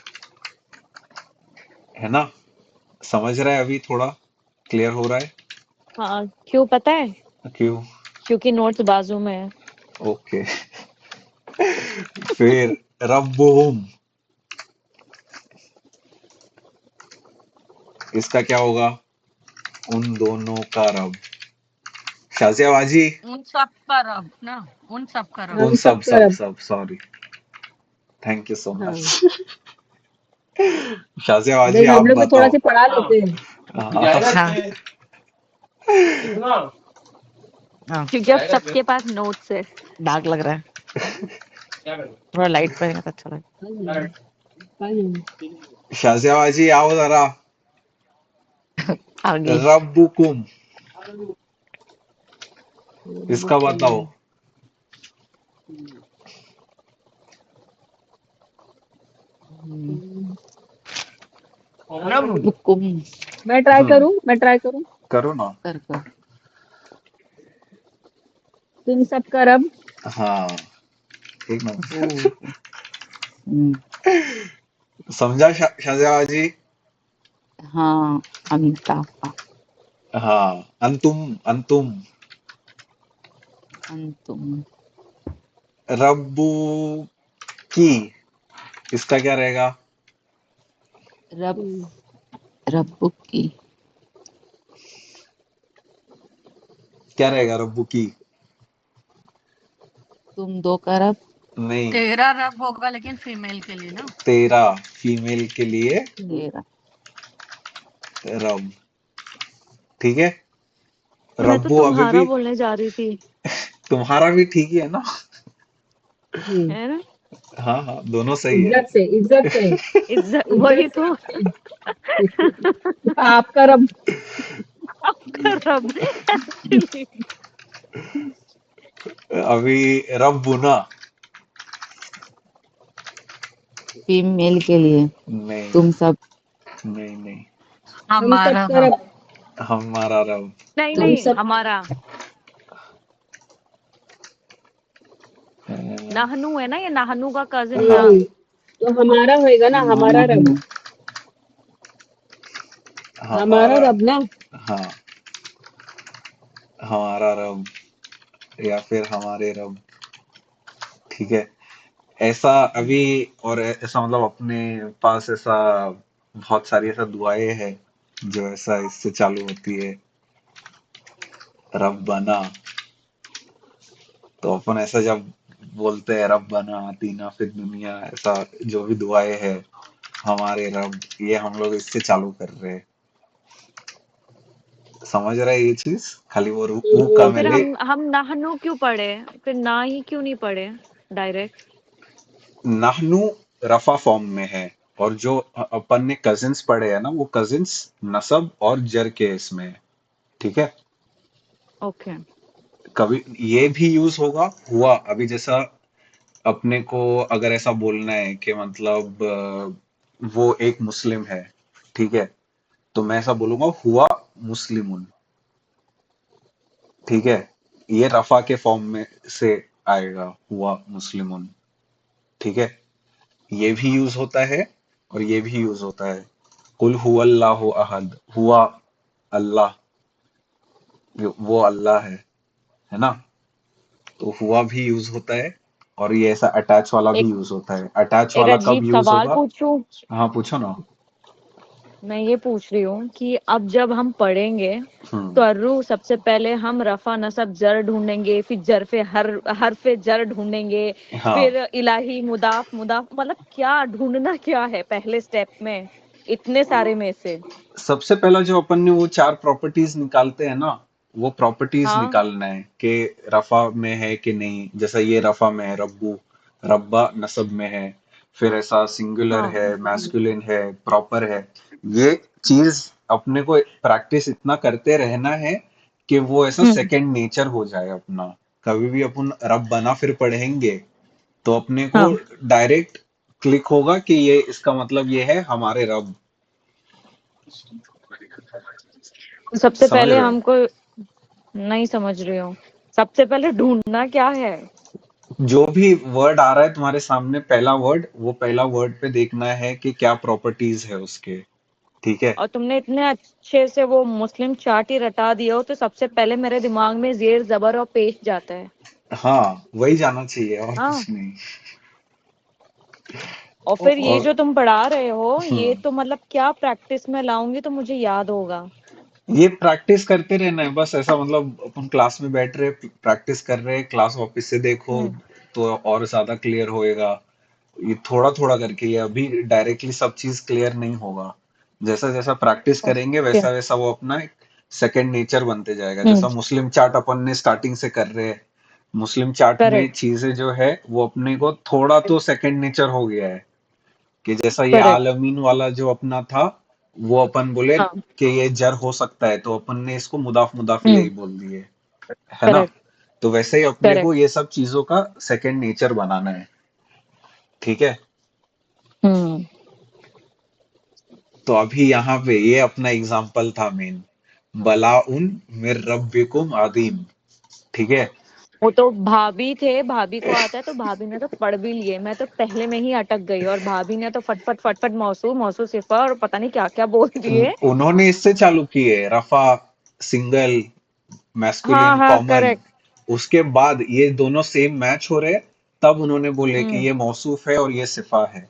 है ना? समझ रहा है? अभी थोड़ा क्लियर हो रहा है? हाँ, क्यों पता है? क्यों? क्योंकि नोट्स बाजू में है। ओके। फिर रब्बुहुम, इसका क्या होगा? उन दोनों का रब। शाजिया बाजी, उन सब का रब ना, उन सब का रब। उन हम सब सब सब करब। सब सॉरी, थैंक यू सो हाँ, मच। शाजिया बाजी देख हम आप लोग भी थोड़ा बताओ। सी पढ़ा लेते हैं। हाँ, हाँ हाँ, क्योंकि अब सबके पास नोट्स है। दाग लग रहा है। थोड़ा लाइट पड़ेगा तो अच्छा लगेगा। हाँ जी, हाँ जी। शाजिया बाजी आओ जरा। आगे। रब्बुकुम, इसका बुकुम। बताओ। रब हुकुम। मैं ट्राई हम्म, करूं, मैं ट्राई करूं। करो ना। कर कर। तुम सब करब। हाँ, एक नंबर। ओ, हम्म, समझा शाजिया बाजी? हाँ, अमिताभ। हाँ, अंतुम, अंतुम। अंतुम। रब्बू की, इसका क्या रहेगा? रब, रब्बु की। क्या रहेगा रब्बू की? तुम दो का रब। नहीं, तेरा रब होगा लेकिन फीमेल के लिए ना। तेरा, फीमेल के लिए तेरा। रब। ठीक है। मैं तो रब्बू अभी तुम्हारा भी बोलने जा रही थी, तुम्हारा भी ठीक ही है ना? हम्म, है ना? हाँ हाँ, दोनों सही है। इज्जत से, इज्जत से, इज्जत, वही इज्जत तो। से। आप करब। आपका रब एक्चुअली। अभी रब्बू ना, फीमेल के लिए। नहीं तुम सब। नहीं नहीं, हम सब हमारा रब। करब। हमारा रब। नहीं हम नहीं, सब हमारा अ, नाहनू है ना, ये नाहनू का कजिन था। नहीं, तो हमारा होएगा ना, हमारा रब। हमारा हमारा, रब ना। हाँ, हमारा रब या फिर हमारे रब, ठीक है। ऐसा अभी, और ऐसा मतलब अपने पास ऐसा बहुत सारी ऐसा दुआएं हैं जो ऐसा इससे चालू होती है, रब बना। तो अपन ऐसा जब बोलते हैं रब बना आतीना फिर दुनिया, ऐसा जो भी दुआएं है हमारे रब, ये हम लोग इससे चालू कर रहे हैं। समझ रहे हैं ये चीज? खाली वो ऊ का तो हम्म, फिर मिले। हम नाहनु क्यों पढ़े? फिर ना ही क्यों नहीं पढ़े डायरेक्ट? नाहनु रफा फॉर्म में है, और जो अपन ने कजिन्स पढ़े हैं ना, वो कजिन्स नसब और जर के इसमें है, ठीक है। ओके। कभी ये भी यूज होगा हुआ, अभी जैसा अपने को अगर ऐसा बोलना है कि मतलब वो एक मुस्लिम है, ठीक है, तो मैं ऐसा बोलूंगा हुआ मुस्लिमुन, ठीक है। ये रफा के फॉर्म में से आएगा, हुआ मुस्लिमुन, ठीक है। ये भी यूज होता है और ये भी यूज होता है। कुल हुवल्लाहु अहद, हुआ अल्लाह, वो अल्लाह है ना। तो हुआ भी यूज होता है, और ये ऐसा अटैच वाला भी एक यूज होता है। अटैच एक वाला अजीब कब यूज सवाल होगा? पूछूं? हाँ पूछो ना। मैं ये पूछ रही हूँ कि अब जब हम पढ़ेंगे हम्म। तो अर्रू सबसे पहले हम रफा नसब जर ढूंढेंगे, फिर जरफे हरफे जर ढूंढेंगे, हाँ, फिर इलाही मुदाफ मुदाफ, मतलब क्या ढूंढना क्या है पहले स्टेप में इतने सारे में से? सबसे पहला जो अपन ने वो चार प्रॉपर्टीज निकालते हैं ना, वो प्रॉपर्टीज हाँ निकालना है कि रफा में है कि नहीं। जैसा ये रफा में है, रब्बू, रब्बा नसब में है, फिर ऐसा सिंगुलर हाँ। है, मैस्कुलिन है, प्रॉपर है। ये चीज अपने को प्रैक्टिस इतना करते रहना है कि वो ऐसा हम्म। सेकंड नेचर हो जाए अपना। कभी भी अपन रब बना फिर पढ़ेंगे तो अपने को हाँ, डायरेक्ट क्लिक होगा कि ये इसका मतलब ये है हमारे रब। तो सबसे समझ पहले रहे हो? हमको, नहीं समझ रही हूँ, सबसे पहले ढूंढना क्या है? जो भी वर्ड आ रहा है तुम्हारे सामने, पहला वर्ड, वो पहला वर्ड पे देखना है कि क्या प्रॉपर्टीज है उसके, ठीक है। और तुमने इतने अच्छे से वो मुस्लिम चार्ट ही रटा दिया हो, तो सबसे पहले मेरे दिमाग में जेर जबर और पेश जाता है। हाँ, वही जाना चाहिए और हाँ, कुछ नहीं। और फिर ये और जो तुम पढ़ा रहे हो, ये हम्म, तो मतलब क्या प्रैक्टिस में लाऊंगी तो मुझे याद होगा? ये प्रैक्टिस करते रहना है बस। ऐसा मतलब अपन क्लास में बैठ रहे, प्रैक्टिस कर रहे, क्लास वापस से देखो हम्म। तो और ज्यादा क्लियर होएगा। ये थोड़ा थोड़ा करके, ये अभी डायरेक्टली सब चीज क्लियर नहीं होगा। जैसा जैसा प्रैक्टिस करेंगे ओके। वैसा वैसा वो अपना एक सेकंड नेचर बनते जाएगा। हम्म। जैसा मुस्लिम चार्ट अपन ने स्टार्टिंग से कर रहे हैं, मुस्लिम चार्ट में करेक्ट। चीजें जो है वो अपने को थोड़ा तो सेकंड नेचर हो गया है। कि जैसा ये करेक्ट। आलमीन वाला जो अपना था, वो अपन बोले हाँ। कि ये जर हो सकता है, तो अपन ने इसको मुदाफ मुदाफ हम्म। इलैही बोल दिए, है ना। करेक्ट। तो वैसे ही अपने को करेक्ट। ये सब चीजों का सेकंड नेचर बनाना है, ठीक है। हम्म। तो अभी यहाँ पे ये अपना एग्जाम्पल था मेन, बलाउन मिर रब्बिकुम अजीम, ठीक है। वो तो भाभी थे, भाभी को आता है तो भाभी ने तो पढ़ भी लिए, मैं तो पहले में ही अटक गई, और भाभी ने तो फटफट फटफट मौसू मौसू सिफा और पता नहीं क्या क्या बोल दिए। उन्होंने इससे चालू किए, रफा, सिंगल, हाँ मैस्कुलिन, हाँ, कॉमन। करेक्ट। उसके बाद ये दोनों सेम मैच हो रहे, तब उन्होंने बोले कि हम्म। ये मौसूफ है और ये सिफा है।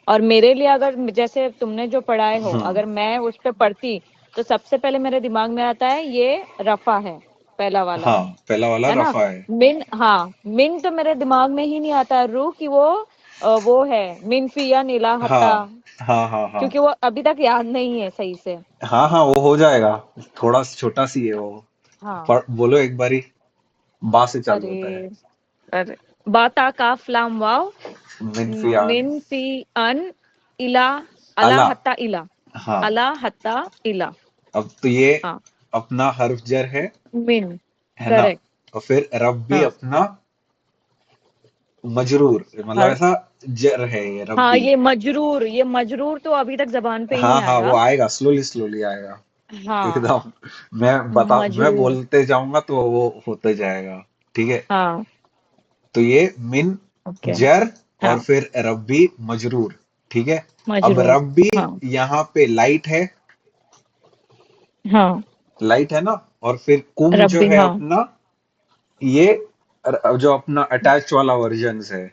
और मेरे लिए, अगर जैसे तुमने जो पढ़ाए हो, हम्म। अगर मैं उस पे पढ़ती तो सबसे पहले मेरे दिमाग में आता है ये रफा है, पहला वाला, हाँ, पहला वाला है ना। रफा है। मिन, हाँ, मिन तो मेरे दिमाग में ही नहीं आता रू कि वो है मिन फिया नीला हत्ता, हाँ हाँ हाँ हाँ क्योंकि वो अभी तक याद नहीं है सही से। हाँ हाँ, वो हो जाएगा। थोड़ा छोटा सी है वो। हाँ। बोलो एक बारी। बा से चालू अरे, होता है। अरे, बाता काफ लाम वाव, मिनफियान, मिन फी अन, इला, अला अला, हत्ता इला, हाँ। अला हत्ता इला। अब तो ये हाँ, अपना हर्फ जर मिन। है ना। करेक्ट। और फिर रब भी हाँ। अपना मजरूर, मतलब हर, ऐसा जर है ये हाँ, रब्बी। ये मजरूर तो अभी तक जबान पे ही हाँ नहीं हाँ, वो आया। आएगा, स्लोली स्लोली आएगा हाँ। एकदम। मैं मजरूर। बोलते जाऊंगा तो वो होते जाएगा, ठीक है। हाँ। तो ये मिन ओके। जर और हाँ फिर रब्बी मजरूर, ठीक है। अब मजरूर। रब्बी हाँ यहाँ पे लाइट है, हाँ लाइट है ना, और फिर कुम जो रब्बी है हाँ। अपना, ये जो अपना अटैच वाला वर्जन है,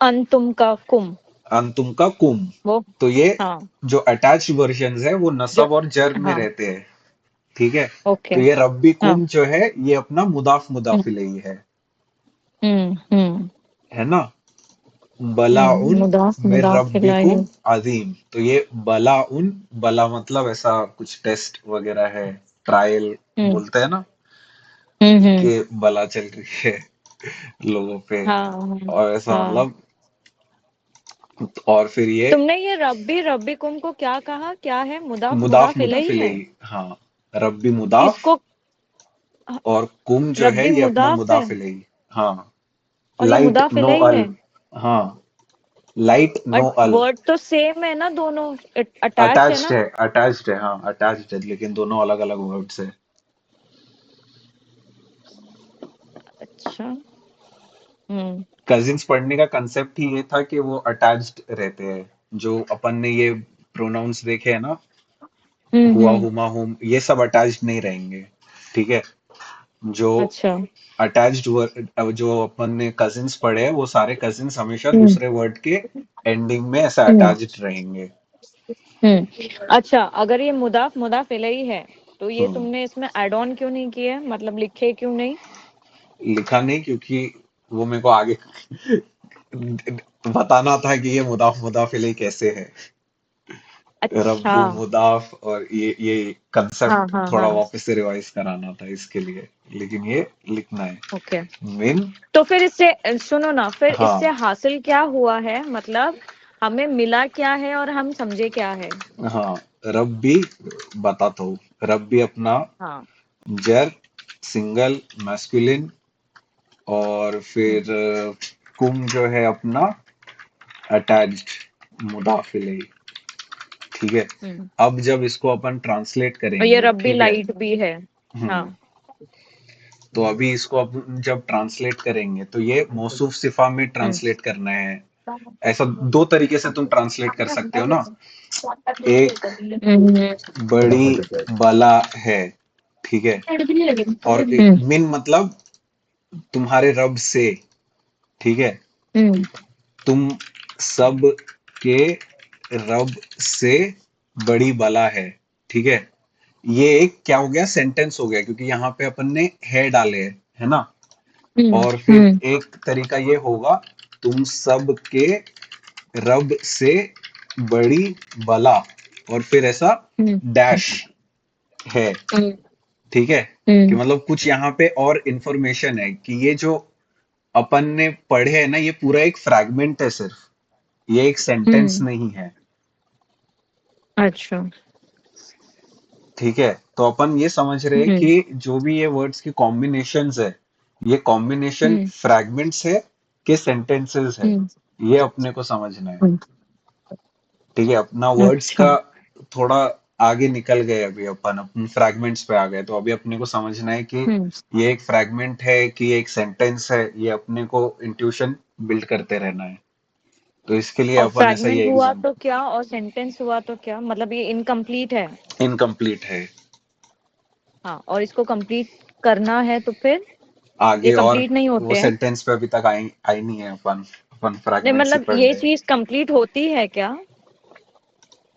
अंतुम का कुम, अंतुम का कुम। वो। तो ये हाँ जो अटैच्ड वर्जन है वो जो। नसब और जर में हाँ रहते हैं, ठीक है। ओके। तो ये रब्बी हाँ। कुम जो है ये अपना मुदाफ हम्म मुदाफ इलैही हम्म है ना। बलाउन मुदाफ मिर मुदाफ इलैहि। रब्बिकुम अजीम, तो ये बलाउन, बला मतलब ऐसा कुछ टेस्ट वगैरह है, ट्रायल हम्म बोलते हैं ना, हम्म। कि बला चल रही है लोगों पे, हाँ हाँ और ऐसा हाँ। मतलब। और फिर ये तुमने ये रब्बी रब्बी कुम को क्या कहा, क्या है, मुदाफ मुदाफ मुदाफ मुदाफ इलैहि है? इलैही, हाँ। रब्बी मुदाफ, इसको और कुम जो है रब्बी ये अपना मुदाफ है मुदाफ इलैही, हाँ। और ये लाइट मुदाफ नो इलैहि अल, है। हाँ, लाइट नो बट अल। वर्ड तो सेम है ना दोनों, अटैच है अटैच्ड ना। है, अटैच्ड है, हाँ अटैच्ड है, लेकिन दोनों अलग अलग वर्ड्स है। अच्छा। हम्म कजिन्स पढ़ने का कंसेप्ट ही ये था कि वो अटैच्ड रहते हैं। जो अपन ने ये प्रोनाउंस देखे हैं ना, हुआ, हम्म। हुमा, हुम, ये सब अटैच्ड नहीं रहेंगे, ठीक है। जो अच्छा। अटैच्ड वर्ड जो अपन ने कजिन्स पढ़े हैं, वो सारे कजिन्स हमेशा हम्म दूसरे वर्ड के एंडिंग में ऐसा हम्म अटैच्ड रहेंगे। अच्छा, अगर ये मुदाफ मुदाफ इलैहि है तो ये हम्म, तुमने इसमें ऐड ऑन क्यों नहीं किए, मतलब लिखे क्यों नहीं? लिखा नहीं क्योंकि वो मेरे को आगे बताना था कि ये मुदाफ मुदाफ इलैहि कैसे है। अच्छा। रब्बु मुदाफ, और ये हाँ कंसेप्ट हाँ थोड़ा हाँ। वापस से रिवाइज कराना था इसके लिए, लेकिन ये लिखना है। ओके। मिन, तो फिर इससे सुनो ना, फिर इससे हाँ हासिल क्या हुआ है, मतलब हमें मिला क्या है और हम समझे क्या है? हाँ, रब्बी बताता हूँ। रब्बी अपना हाँ। जर, सिंगल मैस्कुलिन, और हम्म फिर कुम जो है अपना अटैच्ड मुदाफ इलैही, ठीक है। हम्म अब जब इसको अपन ट्रांसलेट और ये करेंगे, रब्बी ठीक है। लाइट भी है। हाँ। हम्म, तो अभी इसको अपन जब ट्रांसलेट करेंगे तो ये मौसूफ सिफा में हम्म ट्रांसलेट करना है। ऐसा दो तरीके से तुम ट्रांसलेट कर सकते हो ना। एक हम्म बड़ी बला है, ठीक है, और हम्म मिन मतलब तुम्हारे रब से, ठीक है। हम्म तुम सब के रब से बड़ी बला है, ठीक है। ये एक क्या हो गया, सेंटेंस हो गया, क्योंकि यहाँ पे अपन ने है डाले हैं, है ना। और फिर हम्म एक तरीका ये होगा, तुम सब के रब से बड़ी बला, और फिर ऐसा हम्म डैश है, हम्म ठीक है। कि हम्म मतलब कुछ यहाँ पे और इंफॉर्मेशन है कि ये जो अपन ने पढ़े है ना, ये पूरा एक फ्रैगमेंट है सिर्फ, ये एक सेंटेंस हम्म। नहीं है, अच्छा। ठीक है। तो अपन ये समझ रहे हैं हम्म कि जो भी ये वर्ड्स की कॉम्बिनेशंस है, ये कॉम्बिनेशन हम्म फ्रैगमेंट्स है कि सेंटेंसेस है, हम्म ये अपने को समझना है, हम्म। ठीक है। अपना वर्ड्स अच्छा। का थोड़ा आगे निकल गए, अभी अपन अपन फ्रैगमेंट्स पे आ गए, तो अभी अपने को समझना है कि हम्म। ये एक फ्रैगमेंट है कि एक सेंटेंस है, ये अपने को इंट्यूशन बिल्ड करते रहना है। तो इसके लिए और अपन ऐसा ही फ्रैगमेंट हुआ एग्जाम, तो क्या और सेंटेंस हुआ तो क्या, मतलब ये इनकम्प्लीट है। इनकम्प्लीट है। हाँ, और इसको कंप्लीट करना है तो फिर ये आगे और कंप्लीट नहीं वो होते हैं। सेंटेंस पे अभी तक आई आई नहीं है, अपन अपन नहीं फ्रैगमेंट्स ही मतलब पढ़ ये रहे हैं। चीज कंप्लीट होती है क्या?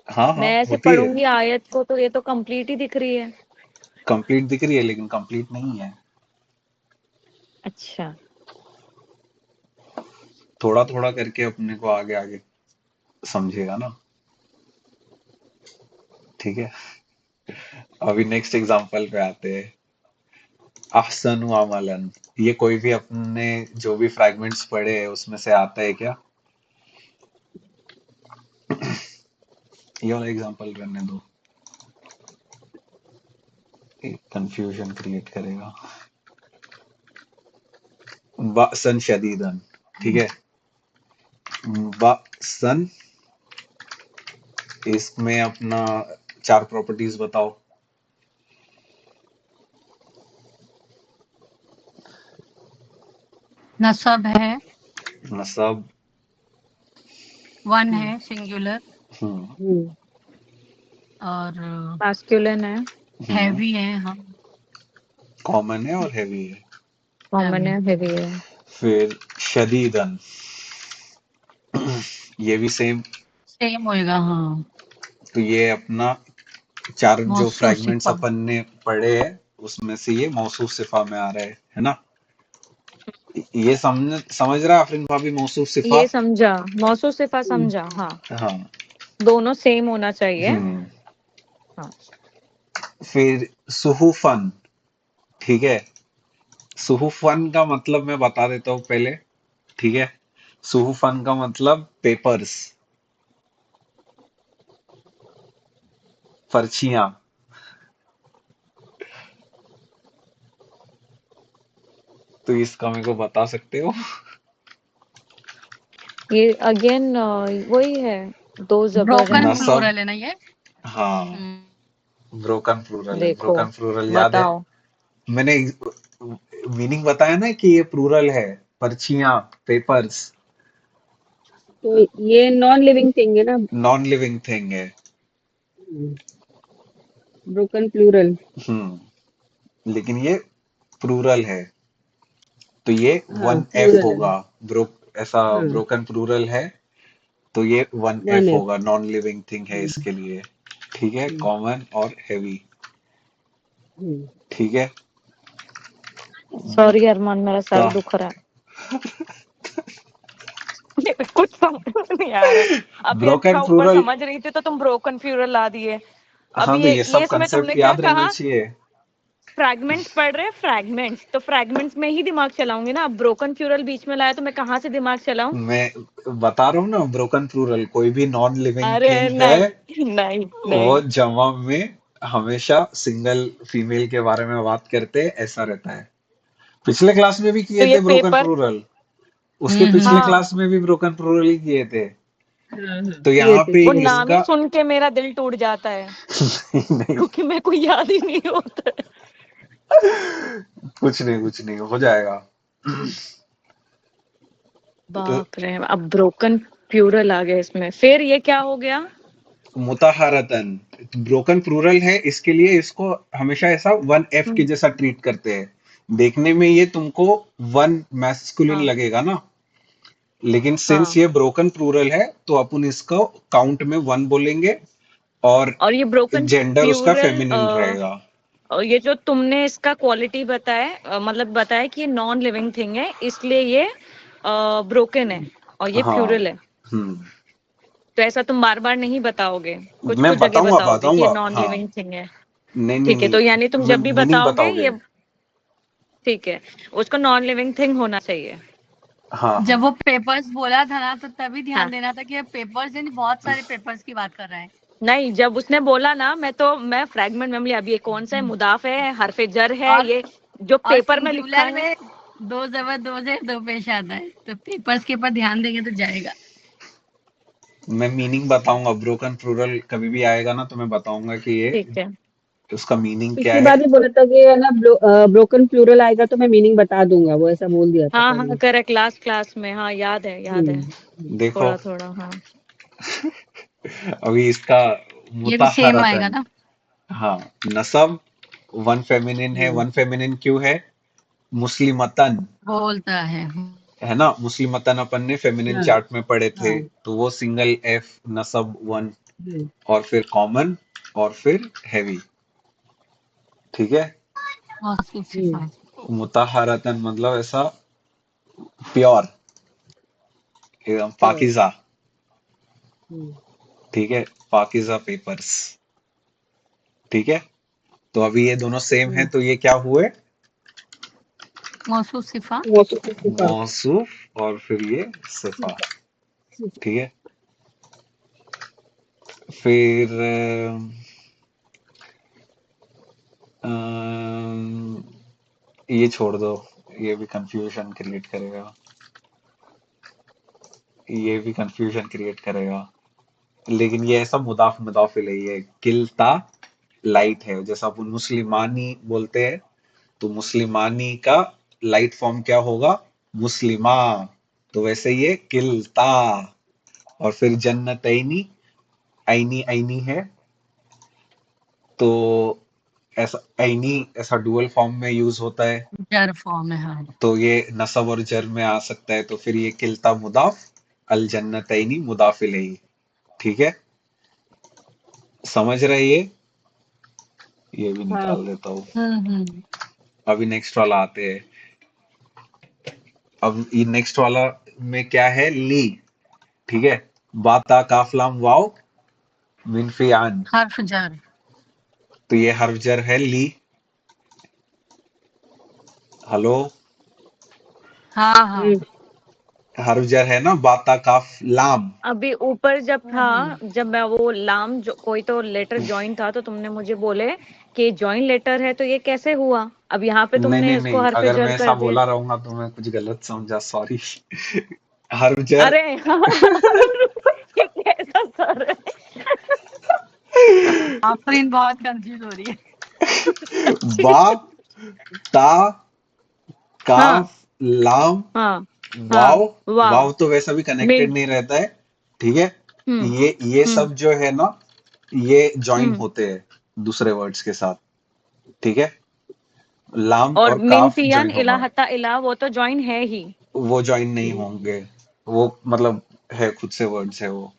हाँ हाँ मैं ऐसे होती है। पढ़ूंगी आयत को तो ये तो कंप्लीट ही दिख रही है। कंप्लीट दिख रही है लेकिन कंप्लीट नहीं है। अच्छा। थोड़ा थोड़ा करके अपने को आगे आगे समझेगा ना, ठीक है। अभी नेक्स्ट एग्जांपल पे आते हैं। अहसनु अमलन, ये कोई भी अपने जो भी फ्रैगमेंट्स पढ़े हैं उसमें से आता है क्या? ये वाला एग्जांपल रहने दो, कंफ्यूजन क्रिएट करेगा। बअसन शदीदन, ठीक है। बअसन, इसमें अपना चार प्रॉपर्टीज बताओ। नसब है, नसब, वन है सिंगुलर हम्म और मास्कुलिन है, हैवी है। हाँ, कॉमन है और हैवी है। कॉमन है, हेवी है। फिर शदीदन, ये भी सेम। सेम होएगा। हाँ, तो ये अपना चार जो मौसू फ्रैगमेंट्स सिफा। अपन ने पढ़े हैं उसमें से ये मौसूफ सिफा में आ रहा है ना। ये समझ रहा है आफरीन भाभी, मौसूफ सिफा। ये समझा, मौसू सिफा समझा। हाँ, हाँ। दोनों सेम होना चाहिए। हम्म हाँ, फिर सुहुफन, ठीक है। सुहुफन का मतलब मैं बता देता हूँ पहले, ठीक है। सुहुफन का मतलब पेपर्स, पर्चियां। तो इसका मेरे को बता सकते हो? ये अगेन वही है, दो जबर है। ब्रोकन नसब, प्लूरल है ना ये। हाँ। ब्रोकन प्लूरल है, देखो, ब्रोकन प्लूरल याद है। बताओ। मैंने मीनिंग बताया ना कि ये प्लूरल है, पर्चियां, पेपर्स। तो ये नॉन लिविंग थिंग है ना, नॉन लिविंग थिंग है। Broken plural. लेकिन ये प्लूरल है, तो ये हाँ वन एफ प्लूरल है। होगा। ऐसा हाँ ब्रोकन प्लूरल है, तो ये वन वन एफ एफ। होगा, नॉन लिविंग थिंग है इसके लिए। ठीक है, कॉमन और हैवी। ठीक है। सॉरी अरमान, मेरा तो सर दुख रहा है। मेरे कुछ समझ नहीं आ रहा है। अभी अच्छा ब्रोकन ऊपर प्लूरल, समझ रही थी तो तुम ब्रोकन फ्यूरल ला दिए। हाँ अभी तो ये ये सब इसमें तुमने कंसेप्ट क्या याद रहना कहा? चाहिए। फ्रैगमेंट्स पढ़ रहे, फ्रैगमेंट्स तो फ्रैगमेंट्स में ही दिमाग चलाऊंगी ना। अब ब्रोकन फ्यूरल बीच में लाया तो मैं कहाँ से दिमाग चलाऊं? मैं बता रहा हूँ ना, ब्रोकन प्लूरल कोई भी नॉन लिविंग अरे थिंग है, नहीं नहीं वो नहीं। जमा में हमेशा सिंगल फीमेल के बारे में बात करते हैं, ऐसा रहता है। पिछले क्लास में भी तो किए ये थे ब्रोकन पेपर। प्लूरल, उसके पिछले हाँ, क्लास में भी ब्रोकन प्लूरल ही किए थे। हाँ हाँ तो किए यहाँ थे पे वो किए थे। नाम ही इसका सुन के मेरा दिल टूट जाता है, नहीं, क्योंकि मेरे को याद ही नहीं होता है। कुछ नहीं हो जाएगा। तो बाप रे, अब ब्रोकन प्यूरल आ गया इसमें, फिर ये क्या हो गया? मुताहरतन, ब्रोकन प्लूरल है, इसके लिए इसको हमेशा ऐसा वन एफ के हम्म, जैसा ट्रीट करते हैं। देखने में ये तुमको वन मैस्कुलिन हाँ लगेगा ना, लेकिन सिंस हाँ। ये ब्रोकन प्लूरल है तो अपन इसको काउंट में वन बोलेंगे, और और ये ब्रोकन जेंडर उसका प्यूरल, फेमिनिन रहेगा। और ये जो तुमने इसका क्वालिटी बताया, मतलब बताया कि ये नॉन लिविंग थिंग है, इसलिए ये ब्रोकन है और ये हाँ। प्यूरल है। हम्म तो ऐसा तुम बार बार नहीं बताओगे, कुछ मैं कुछ जगह बताओगे कि ये बताऊंगा, नॉन हाँ। लिविंग थिंग है। नहीं नहीं ठीक है, नहीं, तो यानी तुम मैं जब भी मीनिंग बताओगे बताओगे। ये, ठीक है, उसको नॉन लिविंग थिंग होना चाहिए। हाँ जब हाँ। वो पेपर्स बोला था ना तो तभी ध्यान हाँ, देना था कि ये पेपर्स यानी बहुत सारे पेपर्स की बात कर रहा है। नहीं, जब उसने बोला ना, मैं फ्रैगमेंट मेमोरी, अब ये कौन सा है, मुदाफ है, हरफे जर है और ये, जो और पेपर में लिखा सिंगुलर है। में दो जबर दो जेर दो पेश आता है, तो पेपर्स के ऊपर ध्यान देंगे तो जाएगा। मैं मीनिंग बताऊंगा, ब्रोकन प्लूरल कभी भी आएगा ना तो मैं बताऊंगा कि ये ठीक है। उसका मीनिंग क्या पिछली है। बार भी बोला था कि है ना ब्रोकन प्लूरल आएगा तो मैं मीनिंग बता दूंगा, वो ऐसा बोल दिया था हाँ हाँ, पहले। करेक्ट, लास्ट क्लास में, हाँ याद है, याद है। देखो, थोड़ा थोड़ा, हाँ। अभी इसका ये भी सेम आएगा मुताहरतन, ना। हाँ। नसब वन फेमिनिन है, हम्म, वन फेमिनिन क्यों है? मुस्लिमतन, बोलता है। है ना। मुस्लिमतन अपन ने फेमिनिन हाँ चार्ट में पढ़े थे, हाँ। तो वो सिंगल एफ, नसब वन, हम्म, और फिर कॉमन, और फिर हैवी। ठीक है। मौसू हम्म, सिफा। मुताहरतन मतलब ऐसा प्योर, एकदम sure, पाकिजा। हम्म, ठीक है, पाकिजा पेपर्स। ठीक है। तो अभी ये दोनों सेम हैं, हम्म। तो ये क्या हुए? मौसू सिफा। वो तो सिफा। मौसूफ और फिर ये सिफा। ठीक है। फिर अम, ये छोड़ दो, ये भी कंफ्यूजन क्रिएट करेगा, ये भी कंफ्यूजन क्रिएट करेगा। लेकिन ये ऐसा मुदाफ मुदाफ इलैही है, किलता लाइट है, जैसा अपन मुस्लिमानी बोलते हैं, तो मुस्लिमानी का लाइट फॉर्म क्या होगा? मुस्लिमा। तो वैसे ये किलता, और फिर जन्नतैनी, ऐनी ऐनी है, तो ऐसा ऐनी ऐसा डुअल फॉर्म में यूज होता है, जर फॉर्म है, हाँ। तो ये नसब और जर में आ सकता है, तो फिर ये किल्ता मुदाफ, अल जन्नतैनी मुदाफ इलैही। ठीक है, समझ रहे ये भी हाँ निकाल देता हूँ। हम्म। अभी नेक्स्ट वाला आते हैं। अब ये नेक्स्ट वाला में क्या है, ली। ठीक है, बाता काफ लाम वाव मिन फियान, हर्फ जर। तो ये हर्फ जर है ली। हेलो, हाँ हाँ। हम्म, हर्फ जर है ना, बाता काफ लाम। अभी ऊपर जब था, हम्म। जब मैं वो लाम जो कोई तो लेटर ज्वाइन था, तो तुमने मुझे बोले कि ज्वाइन लेटर है, तो ये कैसे हुआ? अब यहाँ पे नहीं तुमने नहीं इसको नहीं, हरफ अगर जर मैं ऐसा कर दिया। बोला रहूंगा तो मैं कुछ गलत समझा, सॉरी। हर्फ जर अरे ये कैसा सर है? आफरीन बहुत कंफ्यूज हो रही है। सच्ची। बा ता हाँ काफ लाम हाँ वाव। हाँ, वाह। वाव तो वैसा भी कनेक्टेड मिल। नहीं रहता है। ठीक है, हम्म ये हम्म सब जो है ना, ये ज्वाइन हम्म। होते हैं दूसरे वर्ड्स के साथ। ठीक है, लाम और और मिन काफ फियान ज्वाइन इला होगा, हत्ता इला, वो तो ज्वाइन है ही। वो ज्वाइन नहीं होंगे। वो मतलब है, खुद से वर्ड्स है, वो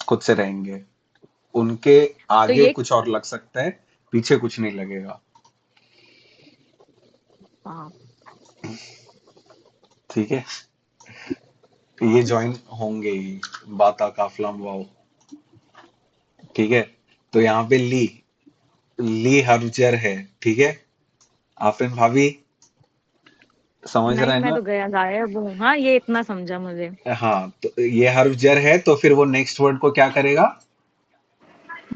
खुद से रहेंगे। उनके तो आगे ये कुछ और लग सकता है, पीछे कुछ नहीं लगेगा। हाँ, ठीक है, ये ज्वाइन होंगे ही, बाता काफलाम वाव। ठीक है, तो यहाँ पे ली हर्फ जर है। ठीक है, आफरीन भाभी समझ रहे नहीं हैं मैं ना? तो गया गायब हूँ। हाँ, ये इतना समझा मुझे। हाँ, तो ये हर्फ जर है, तो फिर वो नेक्स्ट वर्ड को क्या करेगा?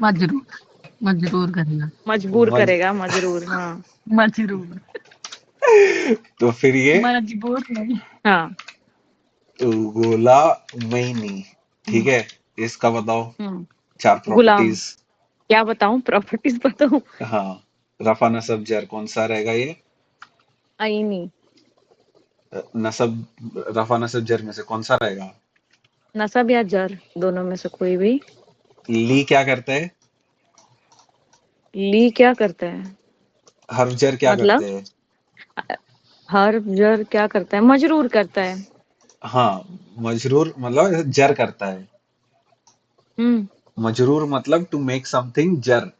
मजरूर, मजरूर करेगा। मजबूर मज, करेगा, मजरूर। हाँ मजरूर। तो फिर ये मजबूर नहीं। हाँ। गोला मैनी। ठीक है, इसका बताओ चार गुलाम। प्रॉपर्टीज। क्या बताऊं? प्रॉपर्टीज बताऊं? हाँ, रफा नसब जर कौन सा रहेगा ये? आईनी। नसब, रफा नसब जर में से कौन सा रहेगा? नसब या जर, दोनों में से कोई भी। ली क्या करता है? ली क्या करता है? हर्फ जर क्या मतलब करते हैं? हर जर क्या करता है? मजरूर करता है। हाँ, मजरूर मतलब जर करता है। हम्म मजरूर मतलब टू मेक समथिंग जर।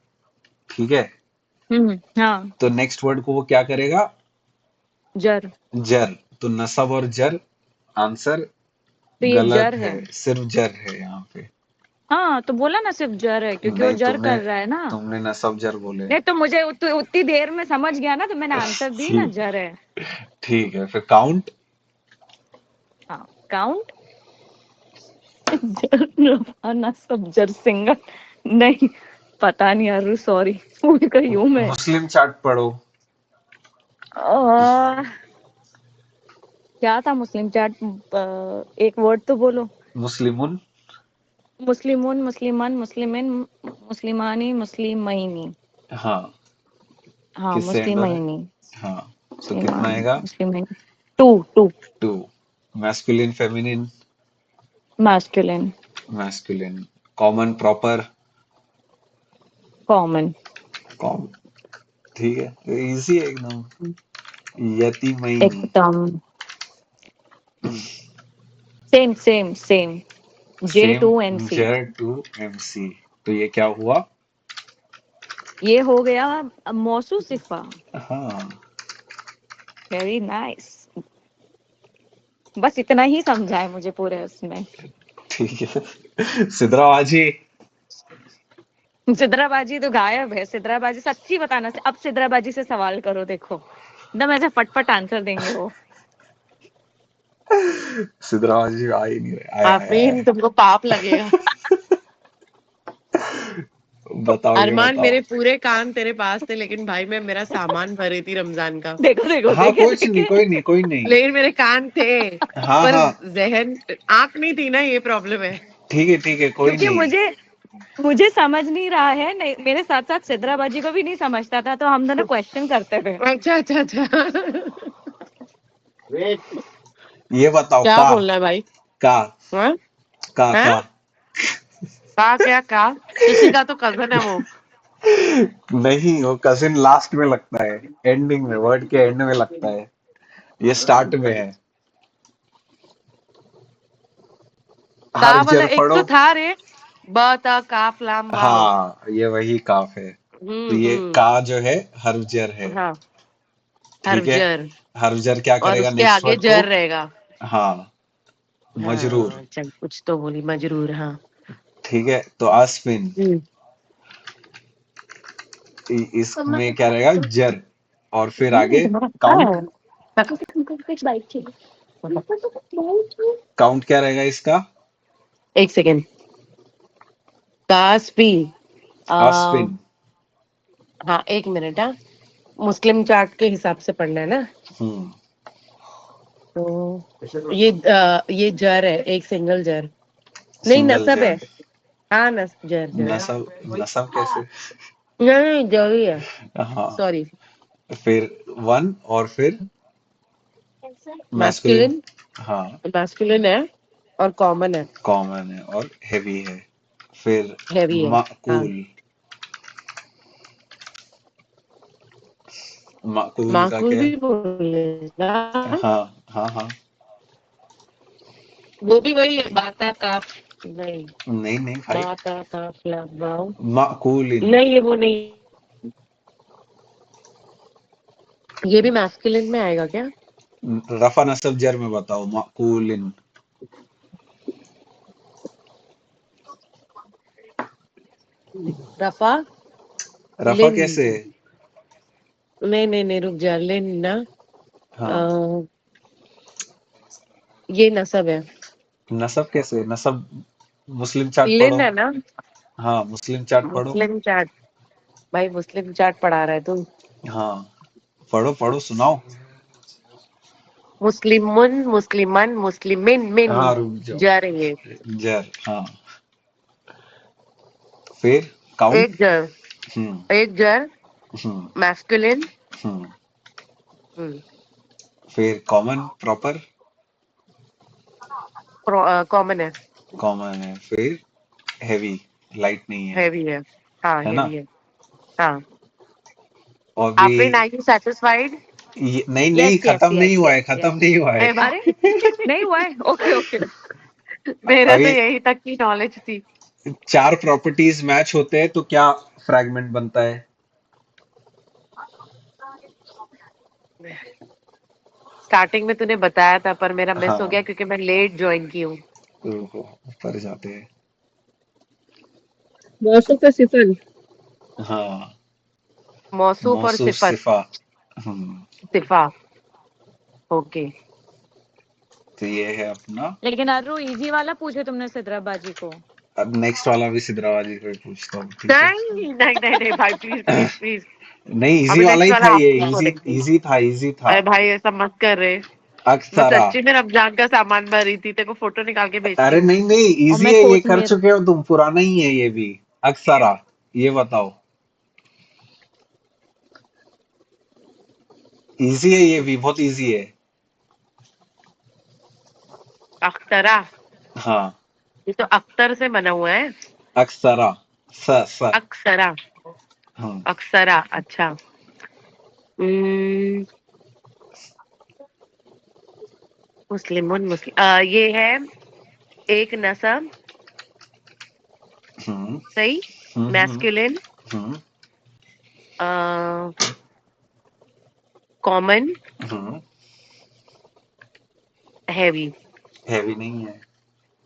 ठीक है, हाँ, तो नेक्स्ट वर्ड को वो क्या करेगा? जर। जर। तो नसब और जर, आंसर तो ये गलत जर है, है। सिर्फ जर है यहाँ पे। हाँ, तो बोला ना सिर्फ जर है, क्योंकि वो नहीं, जर तुमने कर रहा है ना। तुमने नसब जर बोले। नहीं तो मुझे उतनी देर में समझ गया ना, तो मैंने आंसर दी ना, ठीक जर है। ठीक है, फिर काउंट। हाँ, काउंट। जर रफाना सब जर सिंगल। नहीं, पता नहीं यार, सॉरी, भूल गई हूँ मैं। मुस्लिम चार्ट पढ़ो। आ, क्या था मुस्लिम चैट? एक वर्ड तो बोलो। मुस्लिमुन। मुस्लिमुन, मुस्लिमान, मुस्लिमिन, मुस्लिमानी, मुस्लिमैनी। हाँ, हाँ, किससे एंड हो रहा मुस्लिमैनी। है? हाँ, तो कितना मुस्लिमान, आएगा? मुस्लिमैनी। Two two. Two. Masculine feminine. Masculine. Masculine. Common proper. Common. Common. ठीक है, इजी है एकदम। यतीमैनी। एकदम सेम सेम सेम। जे सेम। टू एन सी। जर टू एमसी। तो ये क्या हुआ? ये हो गया मौसू सिफा। हाँ, वेरी नाइस। बस इतना ही समझा है मुझे पूरे उसमें। ठीक है। सिद्राबाजी। सिद्राबाजी तो गायब है। सिद्राबाजी सच्ची बताना, अब सिद्राबाजी से सवाल करो, देखो एकदम ऐसे फटफट आंसर देंगे वो। सिद्राबाजी आ ही नहीं रहे, आया आया आफरीन, आया। तुमको पाप लगेगा। बताओ, ये अरमान, बताओ। मेरे पूरे कान तेरे पास थे, लेकिन भाई मैं मेरा सामान भर रही थी रमजान का। देखो देखो, हाँ, देखे कुछ नहीं, देखे। कोई नहीं, कोई नहीं। लेकिन मेरे कान थे, हाँ पर हाँ, जहन, आंख नहीं थी ना, ये प्रॉब्लम है। ठीक है, कोई क्योंकि नहीं। मुझे मुझे समझ नहीं रहा है, नहीं, मेरे साथ साथ सिद्राबाजी को भी नहीं समझता था, तो हम दोनों क्वेश्चन करते थे। अच्छा अच्छा अच्छा। ये बताओ, क्या का। बोलना है भाई? का हाँ? का हैं? का का क्या का? किसी का तो कजन है वो। नहीं, वो कजिन लास्ट में लगता है, एंडिंग में, वर्ड के एंड में लगता है, ये स्टार्ट में है। का हर वाला जर एक पढ़ो। तो था रे। ब त काफ लाम वाव। हाँ, ये वही काफ है। तो ये हम्म। का जो है हर्वजर है। हाँ, ठीक है। हरजर। हर्वजर क्या और करेगा उसके नेक्स्ट आगे वर्ड को? जर रहेगा। हाँ, मजरूर। हाँ चल, कुछ तो बोली मजरूर, हाँ। ठीक है, तो आस्पिन, हम्म। इसमें क्या रहेगा? जर। और फिर आगे काउंट। काउंट क्या रहेगा इसका? एक सेकेंड। कास्पी। आ, आस्पिन। हाँ एक मिनट, हाँ। मुस्लिम चार्ट के हिसाब से पढ़ना है ना। हम्म। तो ये जर है, एक सिंगल जर। नहीं, सिंगल नसब है। जर। हाँ, जर जर। नसब, नसब कैसे? नहीं, जर ही है। हाँ, सॉरी। फिर वन और फिर मैस्कुलिन। मैस्कुलिन। हाँ, मैस्कुलिन है और कॉमन है। कॉमन है और हेवी है। फिर हैवी है। हाँ। माकूल। माकूल का माकुल क्या है? भी बोलेगा। हाँ हाँ हाँ। वो भी वही है, बाता काफ। नहीं। नहीं नहीं भाई, बाता काफ लगाओ। माकूलिन। नहीं, ये वो नहीं। ये भी मैस्कुलिन में आएगा क्या? रफा नसब जर में बताओ, माकूलिन। रफा। रफा लिन। कैसे? नहीं नहीं नहीं, रुक जा, लिन ना। हाँ, अ, ये नसब है। नसब कैसे? नसब मुस्लिम चार्ट लिन पढ़ो। है ना। हाँ, मुस्लिम चार्ट पढ़ो। मुस्लिम चार्ट। भाई मुस्लिम चार्ट पढ़ा रहा है तू। हाँ, पढ़ो पढ़ो, सुनाओ। मुस्लिमुन, मुस्लिमन, मुस्लिमिन, मिन। हाँ, रुक जाओ। जा रही है। जर, हाँ। फिर काउंट। एक जर। हम्म। एक जर। हम्म। मैस्कुलिन। हम्म। हम्म। फिर कॉमन प्रॉपर। कॉमन है। कॉमन है। फिर हैवी, लाइट नहीं है। हैवी है। हाँ, है ना? हैवी है। हाँ। और भी। Afreen, are you satisfied? नहीं नहीं, यस यस खत्म नहीं यस हुआ है, यस खत्म यस। नहीं हुआ है। अरे वाह। अरे नहीं हुआ है, ओके ओके। मेरा तो अभी यही तक की नॉलेज थी। चार प्रॉपर्टीज मैच होते हैं तो क्या फ्रैगमेंट बनता है? स्टार्टिंग में तूने बताया था, पर मेरा मिस हो हाँ, गया क्योंकि मैं लेट ज्वाइन की हूँ। रुको, ऊपर जाते हैं। मौसूफ है सिफर। हाँ, मौसूफ और मौसूफ सिफत। सिफा। हम्म। सिफा। ओके। तो ये है अपना। लेकिन अर्रो इजी वाला पूछे तुमने सिद्राबाजी को। अब नेक्स्ट वाला भी सिद्राबादी को ही पूछता हूँ, ठीक है? नहीं नहीं नहीं नहीं भाई, प्लीज प्लीज प्लीज। नहीं, इजी अभी वाला नेक्स्ट ही वाला था ये, आपको इजी करेंगे। इजी था, इजी था। अरे भाई, ऐसा मत कर रहे। मैं अक्सरा। सच्ची में रमजान का सामान भर रही थी, तेरे को फोटो निकाल के भेजती अरे हूँ। नहीं नहीं, और इजी मैं है ये, कर कोथमीर। चुके हो तुम, पुराना ही है ये भी। अक्सरा, ये बताओ। इजी है ये भी, बहुत इजी है। अख्तरा। हाँ, ये तो अख्तर से बना हुआ है। अक्सरा। स। अक्सरा। हाँ। अक्सरा, अच्छा। हम्म, मुस्लिमुन मुस्लिम, ये है एक नसब। हम्म। सही। हम्म। मैस्कुलिन। हम्म। कॉमन। हम्म। हैवी। हैवी नहीं है।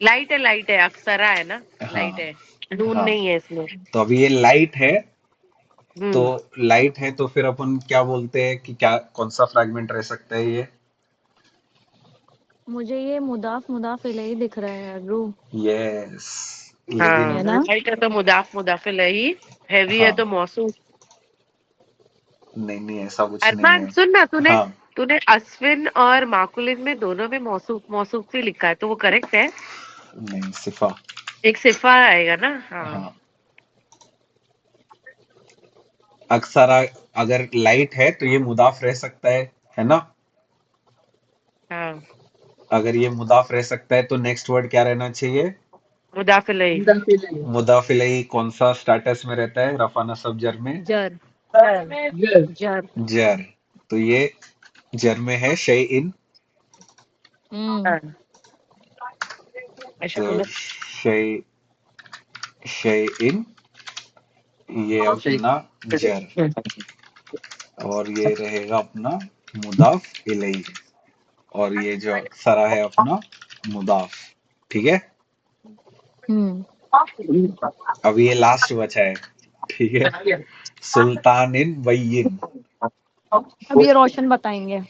लाइट है, लाइट है, अक्सरा है ना। लाइट हाँ है। नून हाँ। नहीं है इसमें। तो अभी ये लाइट है। तो हम्म। लाइट है तो फिर अपन क्या बोलते हैं कि क्या, कौन सा फ्रैगमेंट रह सकता है ये? मुझे ये मुदाफ मुदाफ इलही दिख रहा है अर्रो। यस, लेकिन हाँ, है ना? लाइट है तो मुदाफ मुदाफिल है ही। हैवी है हाँ, तो मौसूफ। नहीं नहीं, ऐसा कुछ नहीं अरमान है। सुन ना, तूने हाँ, तूने अश्विन और माकुलिन में दोनों में मौसूफ मौसूफ ही लिखा है, तो वो करेक्ट है। नहीं, सिफा। एक सिफा आएगा ना, हाँ। हाँ, अक्सरा। अगर लाइट है तो ये मुदाफ रह सकता है ना? हाँ। अगर ये मुदाफ रह सकता है तो नेक्स्ट वर्ड क्या रहना चाहिए? मुदाफ इलैह। मुदाफ इलैह। मुदाफ इलैही कौन सा स्टेटस में रहता है रफा नसब जर में? जर जर। जर। जर। तो ये जर में है शैइन। हम्म। ऐसा तो बोलो। शैइन ये अपना जर, और ये रहेगा अपना मुदाफ इलैही, और ये जो अक्सरा है अपना मुदाफ। ठीक है, हम्म। अब ये लास्ट बचा है। ठीक है, सुल्तानिन बैयिन। अब ये रोशन बताएंगे।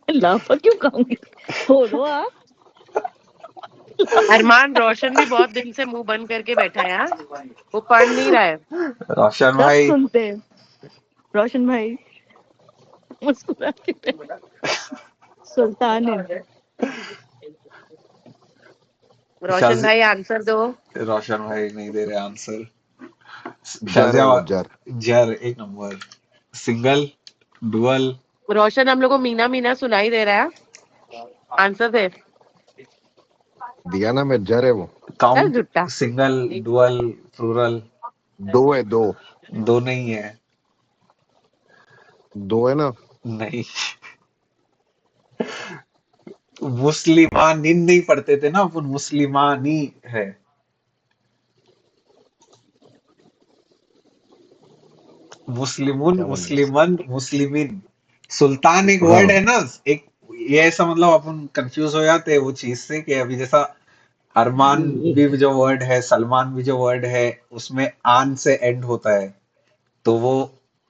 लाफा क्यों खाऊंगी? छोड़ो आप। अरमान रोशन भी बहुत दिन से मुंह बंद करके बैठा है यार, वो पढ़ नहीं रहा है। रोशन सब भाई, सुनते हैं। रोशन भाई मुस्कुरा के सुल्तान है। रोशन शाजी, भाई आंसर दो। रोशन भाई नहीं दे रहे आंसर। जर है शाजिया, वो जर। जर एक नंबर। सिंगल, डुअल, रोशन हम लोग को मीना मीना सुनाई दे रहा है, आंसर दे। दिया ना मैं, जर है वो। चल काउंट, झुट्टा। Single, dual, plural. दो है, दो। दो नहीं है। दो है ना। नहीं, मुस्लिमानिन नहीं पढ़ते थे ना अपन, मुस्लिमानी है। मुस्लिमुन, क्या बन गया? मुस्लिमन, मुस्लिमिन। सुल्तान एक वर्ड हाँ। है ना, एक ये ऐसा मतलब अपन कंफ्यूज हो जाते हैं वो चीज से कि अभी जैसा अरमान भी जो वर्ड है, सलमान भी जो वर्ड है, उसमें आन से एंड होता है, तो वो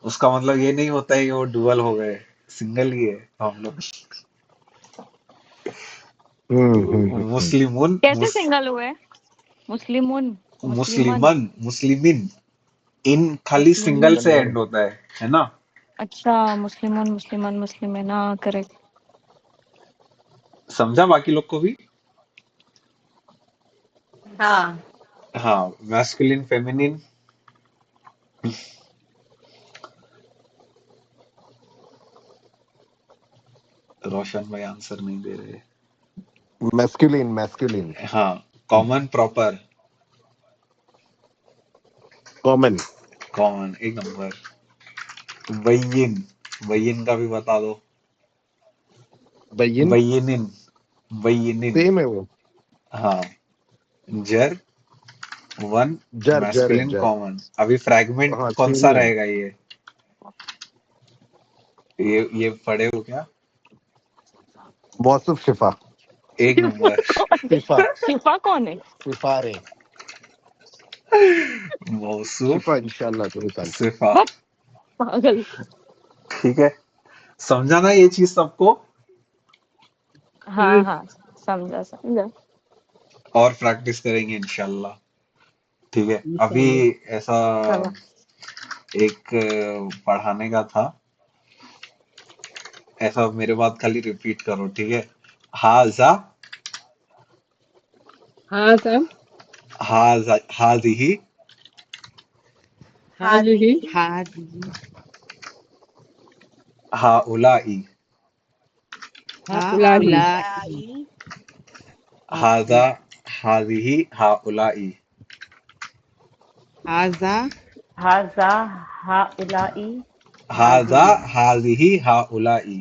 उसका मतलब ये नहीं होता है कि वो डुअल हो गए, सिंगल ही है हम लोग। हम्म। मुस्लिमुन, कैसे सिंगल हुए? मुस्लिमुन, मुस्लिमन, मुस्लिमन, मुस्लिमिन। इन खाली मुस्लिमिन। सिंगल से एंड होता है ना? अच्छा, मुस्लिमुन, मुस्लिमन, मुस्लिमिन। हाँ, करेक्ट। समझा बाकी लोग को भी? हाँ। हाँ, मैस्कुलिन, फेमिनिन। रोशन भाई आंसर नहीं दे रहे। Masculine, masculine. हाँ, कॉमन, प्रॉपर। कॉमन। कॉमन एक नंबर। बैयिन, बैयिन का भी बता दो। बैयिन। बैयिनिन, बैयिनिन। सेम है वो। हाँ, जर, वन, जर, जर है मैस्कुलिन, जर। कॉमन। अभी फ्रैगमेंट हाँ, कौन सेम सा ही है। रहेगा ये पढ़े हो क्या? मौसूफ शिफा। एक शिफा नंबर। कौन है? शिफा। शिफा कौन है? सिफारे। मौसूफ शिफा इंशाल्लाह तुम्हें कल। सिफा। बस पागल। ठीक है, समझा ना ये चीज सबको? हाँ हाँ, समझा समझा। और प्रैक्टिस करेंगे इंशाल्लाह। ठीक है, अभी इंशाल्लाह। ऐसा चलो। एक पढ़ाने का था, ऐसा मेरे बात खाली रिपीट करो, ठीक है? हाजा, हाँ साहब। हाजा, हाजिही, हाल ही। हादी। हाउलाई। उलाही। हाउलाई। हाजा, हाजिही, हाउलाई। हाजा। हाजा हाउलाई हाजा, हाजिही। हाजिही, हाउलाई।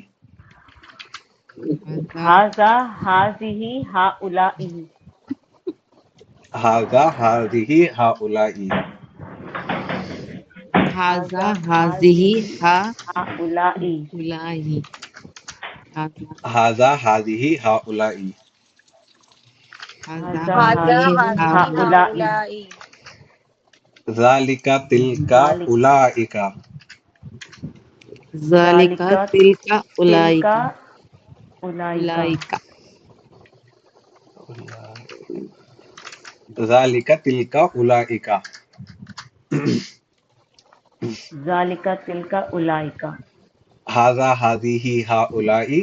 हाजा। हाजा हाजिही हाउलाई। हाजा, हाजिही, हाउलाई। हाजा हाजा हाजिही हाजिही हा हाउलाई। उलाही। हाजा। हाजा, हाजिही, हाउलाई। हाजा हाजा हाजा हाजिही हाजिही हा हाजिही हाउलाई। हाउलाई। ज़ालिका, तिलका, जालिक उलाइका। ज़ालिका जालिका तिलका तिलका उलाइका। उलाइका। उलाइका। ज़ालिका, तिलका, उलाइका। जालिका तिलका उलाइका। हाजा, हाजिही, हाउलाई।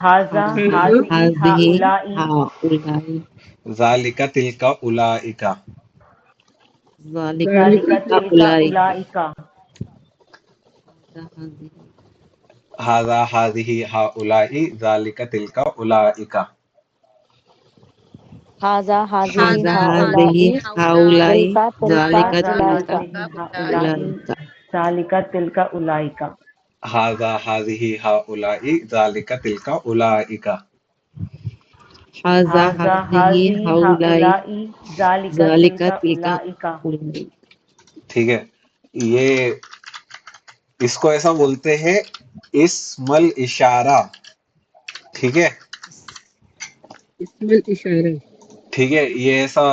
हाजा हाजिही हाजिही हाउलाई। हा उलाई। ज़ालिका, तिलका, उलाइका। ज़ालिका ज़ालिका जालिका तिलका तिलका उलाइका। उलाइका। हाजा हाजिही हाजा हाजिही हाउलाई ज़ालिका तिलका उलाइका। हाजा हाजिही हाजा हाउलाई हाज़िही हाउलाई तिलका तिलका ज़ालिका हाजा उलाइका। तिलका हाजिही हाउलाई उलाइका। जालिका तिलका उलाइका। हाजा हाजिही हाउलाई ज़ालिका तिलका उलाइका। हाजा हाजा हाज़िही हाजी हाउलाई हाउलाई जालिका ज़ालिका तिलका तिलका उलाइका। उलाई। ठीक है, ये इसको ऐसा बोलते हैं इस्मुल इशारा। ठीक है, इस्मुल इशारा। ठीक है, ये ऐसा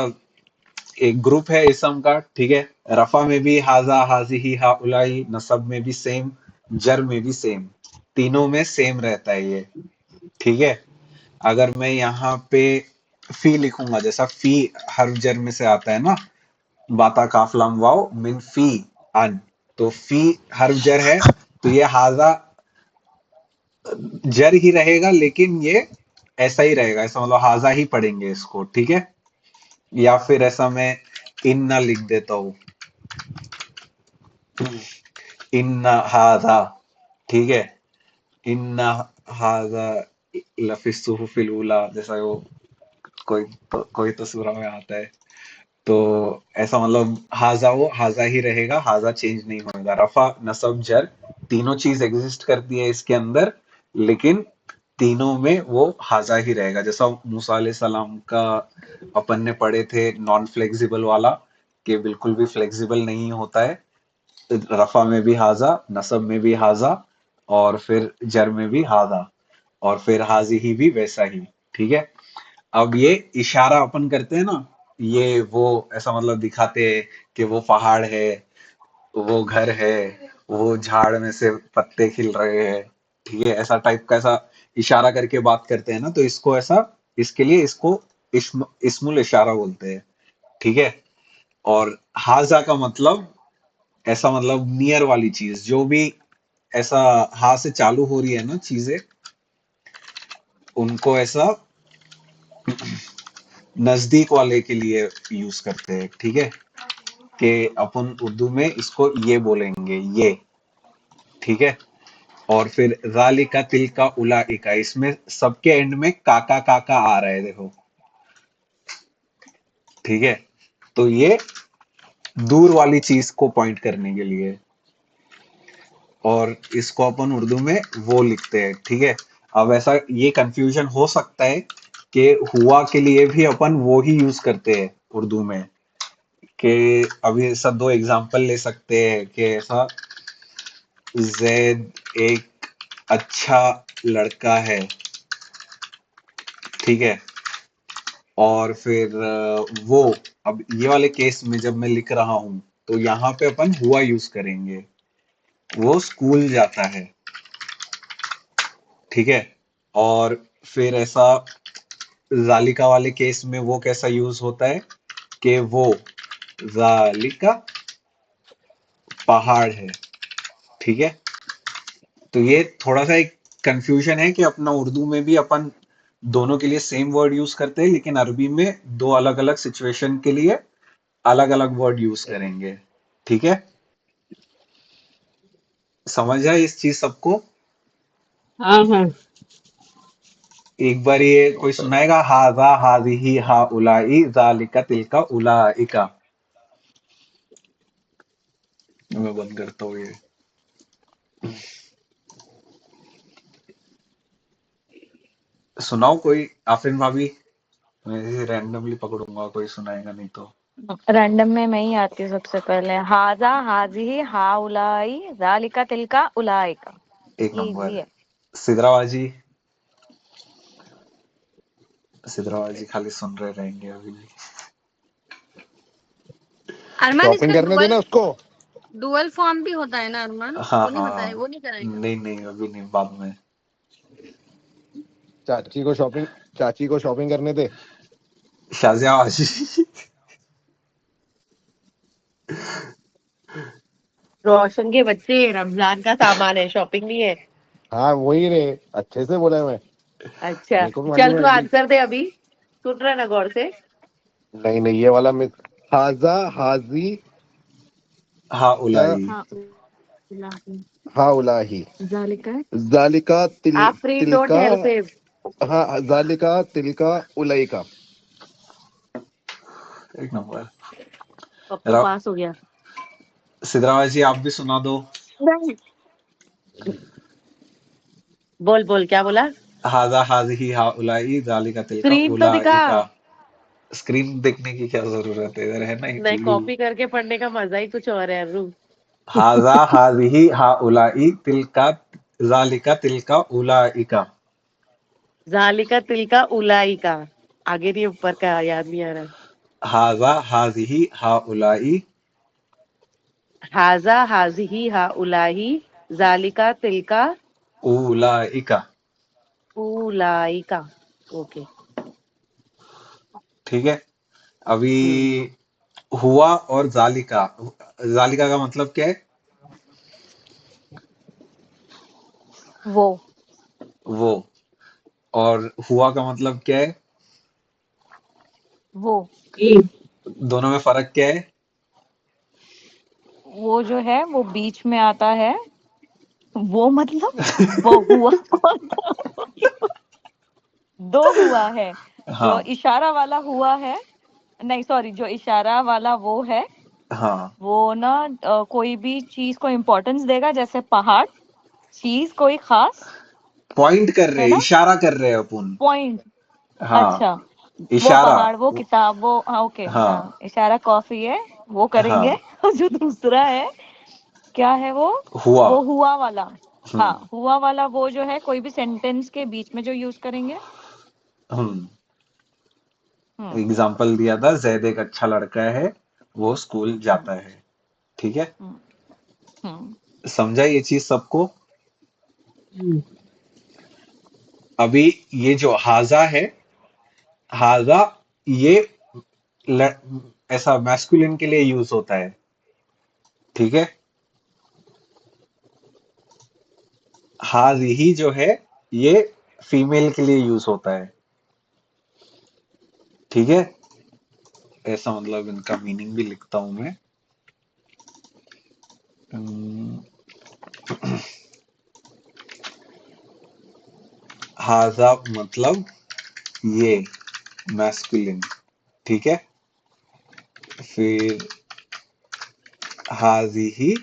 एक ग्रुप है इसम का। ठीक है, रफा में भी हाजा हाजिही हाउलाई, नसब में भी सेम, जर में भी सेम, तीनों में सेम रहता है ये। ठीक है, अगर मैं यहाँ पे फी लिखूंगा, जैसा फी हर्फ जर में से आता है ना, बाता काफ लाम वाव मिन फी अन, तो फी हर्फ जर है, तो ये हाजा जर ही रहेगा, लेकिन ये ऐसा ही रहेगा, ऐसा मतलब हाजा ही पढ़ेंगे इसको। ठीक है, या फिर ऐसा मैं इन्ना लिख देता हूँ, इन्ना हाजा। ठीक है, इन्ना हाजा लफी सुहुफिल उला, जैसा वो कोई तो सूरा में आता है। तो ऐसा मतलब हाजा वो हाजा ही रहेगा, हाजा चेंज नहीं होगा। रफा नसब जर तीनों चीज एग्जिस्ट करती है इसके अंदर, लेकिन तीनों में वो हाजा ही रहेगा। जैसा मूसा अलैहि सलाम का अपन ने पढ़े थे नॉन फ्लेक्सिबल वाला, कि बिल्कुल भी फ्लेक्सिबल नहीं होता है, रफा में भी हाजा, नसब में भी हाजा, और फिर जर में भी हाजा, और फिर हाजी ही भी वैसा ही। ठीक है, अब ये इशारा अपन करते हैं ना, ये वो ऐसा मतलब दिखाते हैं कि वो पहाड़ है, वो घर है, वो झाड़ में से पत्ते खिल रहे हैं। ठीक है, ऐसा टाइप का ऐसा इशारा करके बात करते हैं ना, तो इसको ऐसा, इसके लिए इसको इस्मुल इशारा बोलते हैं। ठीक है, और हाजा का मतलब ऐसा मतलब नियर वाली चीज, जो भी ऐसा हा से चालू हो रही है ना चीजें, उनको ऐसा नजदीक वाले के लिए यूज करते हैं। ठीक है, कि अपन उर्दू में इसको ये बोलेंगे, ये। ठीक है, और फिर जालिका तिलका उलाइका, इसमें सबके एंड में काका काका आ रहा है, देखो। ठीक है, तो ये दूर वाली चीज को पॉइंट करने के लिए, और इसको अपन उर्दू में वो लिखते हैं। ठीक है, अब ऐसा ये कंफ्यूजन हो सकता है कि हुआ के लिए भी अपन वो ही यूज करते हैं उर्दू में, कि अभी ऐसा दो एग्जांपल ले सकते हैं कि ऐसा जैद एक अच्छा लड़का है। ठीक है, और फिर वो, अब ये वाले केस में जब मैं लिख रहा हूं, तो यहाँ पे अपन हुआ यूज करेंगे, वो स्कूल जाता है। ठीक है, और फिर ऐसा जालिका वाले केस में वो कैसा यूज होता है कि वो जालिका पहाड़ है। ठीक है, तो ये थोड़ा सा एक कंफ्यूजन है कि अपना उर्दू में भी अपन दोनों के लिए सेम वर्ड यूज करते हैं, लेकिन अरबी में दो अलग अलग सिचुएशन के लिए अलग अलग वर्ड यूज करेंगे। ठीक है, समझ आए इस चीज सबको? हाँ हाँ। एक बार ये कोई सुनाएगा, हाजा हाजिही हा उलाई जालिका तिलका उलाइका। मैं बंद करता हूँ ये। सुनाओ कोई, आफरीन भाभी। मैं रैंडमली पकड़ूंगा, कोई सुनाएगा नहीं तो। रैंडम में मैं ही आती हूँ सबसे पहले। हाजा हाजी हाउलाई जालिका तिलका उलाइका। एक ये इजी नंबर। है। सिदराबाजी, सिदराबाजी खाली सुन रहे रहेंगे अभी भी। अरमान इसका शॉपिंग करने डुअल देना उसको। डुअल फॉर्म भी होता है ना अरमान, हाँ वो नहीं बताए, हाँ, वो नहीं कराएगा। नहीं नहीं अभी नहीं, बाद में। चाची को शॉपिंग, चाची को शॉपिंग करने दे। शाजिया बाजी। रोशन के बच्चे रमजान का सामान है, शॉपिंग नहीं है। हाँ वही रे, अच्छे से बोला है मैं, अच्छा, मेरे को भी चल मालूम तू है अभी। आंसर दे अभी, सुन रहा है ना गौर से। नहीं नहीं, ये वाला मिस। हाजा हाजी हाँ का उलाई। हाँ हाँ उलाही। जालिका है। जालिका Afri, don't Tilka. help him. हाँ जालिका तिलका उलई का। एक नंबर। पप्पू रा- पास हो गया। सिद्धरामैया जी आप भी सुना दो। नहीं। बोल बोल क्या बोला? हाजा हाजी हा उलाई जालिका तिलका स्क्रीन तो दिखा। उलाई का। स्क्रीन देखने की क्या जरूरत है, इधर है ना नहीं, पीडी। कॉपी करके पढ़ने का मजा ही कुछ और है रू। हाजा हाजी हा उलाई तिलका जालिका तिलका उलाई का। जालिका तिलका उलाई का। आगे नहीं, ऊपर का याद नहीं आ रहा। हाजा हाजी हा उलाई हाजा हाजिही हा उलाही जालिका तिलका उलाई का। उलाई का। ओके। ठीक है। अभी हम्म। हुआ और जालिका। जालिका का मतलब क्या है? वो वो। और हुआ का मतलब क्या है? वो ई दोनों में फर्क क्या है? वो जो है वो बीच में आता है। वो मतलब वो हुआ कौन था? दो हुआ है। जो हाँ इशारा वाला हुआ है, नहीं सॉरी, जो इशारा वाला वो है, हाँ। वो ना कोई भी चीज को इम्पोर्टेंस देगा, जैसे पहाड़, चीज कोई खास, पॉइंट कर है रहे, ना, इशारा कर रहे हैं अपन। पॉइंट। हाँ। अच्छा, वो इशारा। पहाड़, वो किताब, वो, हाँ ओके, हाँ हाँ इशारा कॉफी है, वो करेंगे। हाँ। और जो दूसरा है, क्या है हुआ। वो हुआ वाला। हाँ, हम्म हुआ वाला वो जो है कोई भी सेंटेंस के बीच में जो यूज करेंगे। हम्म। हम्म एग्जाम्पल दिया था, जैद एक अच्छा लड़का है, वो स्कूल हम्म जाता है। ठीक है। हम्म हम्म। समझा ये चीज सबको? हम्म, अभी ये जो हाजा है, हाजा, ये ल, ऐसा मैस्कुलिन के लिए यूज होता है। ठीक है। हाजी जो है, ये फीमेल के लिए यूज होता है। ठीक है। ऐसा मतलब इनका मीनिंग भी लिखता हूं मैं। हम्म, हाजा मतलब ये मैस्कुलिन। ठीक है। फिर हाजी ही,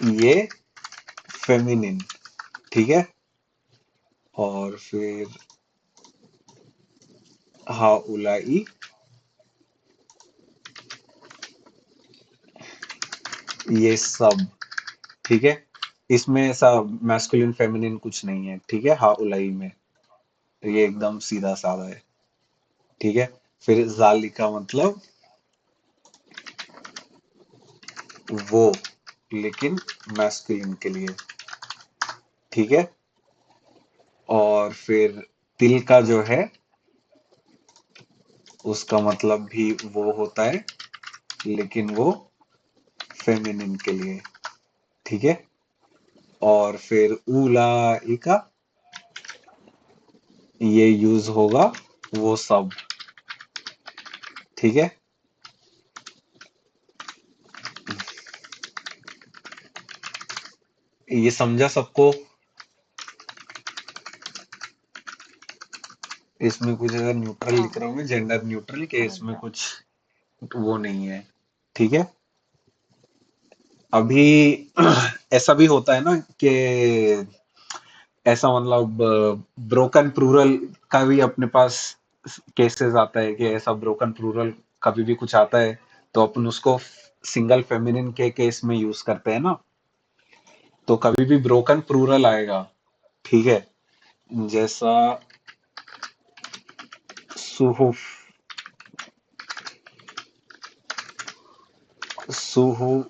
ये फेमिनिन। ठीक है। और फिर हाउलाई, ये सब। ठीक है। इसमें ऐसा मैस्कुलिन फेमिनिन कुछ नहीं है। ठीक है, हाउलाई में ये एकदम सीधा साधा है। ठीक है। फिर जालिका मतलब वो, लेकिन मैस्कुलिन के लिए। ठीक है। और फिर तिल का जो है, उसका मतलब भी वो होता है, लेकिन वो फेमिनिन के लिए। ठीक है। और फिर उलाई का, ये यूज होगा वो सब। ठीक है। ये समझा सबको? इसमें कुछ अगर न्यूट्रल हाँ लिख रहा हूँ मैं, जेंडर न्यूट्रल, के समझ इसमें गया। कुछ वो नहीं है। ठीक है। अभी ऐसा भी होता है ना कि ऐसा मतलब ब्रोकन प्लूरल का भी अपने पास केसेस आता है, कि ऐसा ब्रोकन प्लूरल कभी भी कुछ आता है, तो अपन उसको सिंगल फेमिनिन के केस में यूज करते हैं ना। तो कभी भी ब्रोकन प्लूरल आएगा। ठीक है। जैसा सुहुफ, सुहु,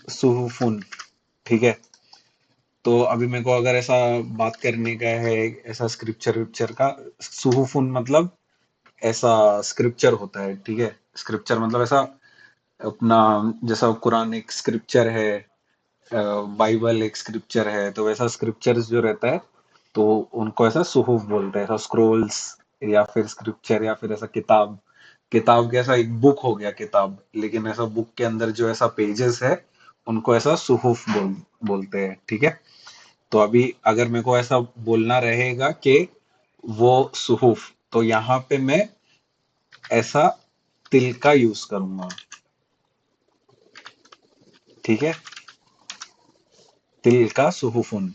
सुहुफुन। ठीक है। तो अभी मेरे को अगर ऐसा बात करने का है, ऐसा स्क्रिप्चर विक्चर का, सुहुफुन मतलब ऐसा स्क्रिप्चर होता है। ठीक है। स्क्रिप्चर मतलब ऐसा अपना, जैसा कुरान एक स्क्रिप्चर है, बाइबल एक स्क्रिप्चर है, तो वैसा स्क्रिप्चर्स जो रहता है, तो उनको ऐसा सुहुफ बोलते हैं, ऐसा स्क्रोल्स या फिर स्क्रिप्चर या फिर ऐसा किताब, किताब कैसा एक बुक हो गया किताब, लेकिन ऐसा बुक के अंदर जो ऐसा पेजेस है उनको ऐसा सुहूफ बोलते हैं, ठीक है। तो अभी अगर मेरे को ऐसा बोलना रहेगा कि वो सुहूफ, तो यहाँ पे मैं ऐसा तिल का यूज करूंगा, ठीक है। तिल का सुहूफुन,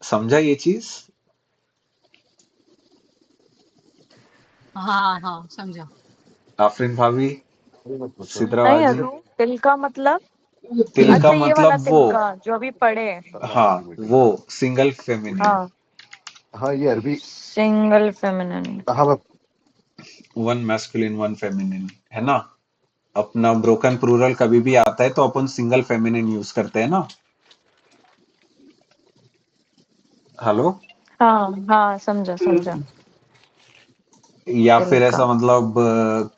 समझा ये चीज? हाँ हाँ समझा। आफरीन भाभी, सिद्रा नहीं बाजी, अनु, तिल का मतलब? तिल का अच्छा ये वाला मतलब वो, तिल का जो अभी पढ़े। हाँ वो सिंगल फेमिनिन, हाँ, हाँ ये अरबी। Single feminine. हाँ मैं वन मैस्कुलिन वन फेमिनिन, है ना। अपना ब्रोकन प्लूरल कभी भी आता है तो अपन सिंगल फेमिनिन यूज करते हैं ना। हेलो। हाँ हाँ, समझा समझा। या तिल फिर का। ऐसा मतलब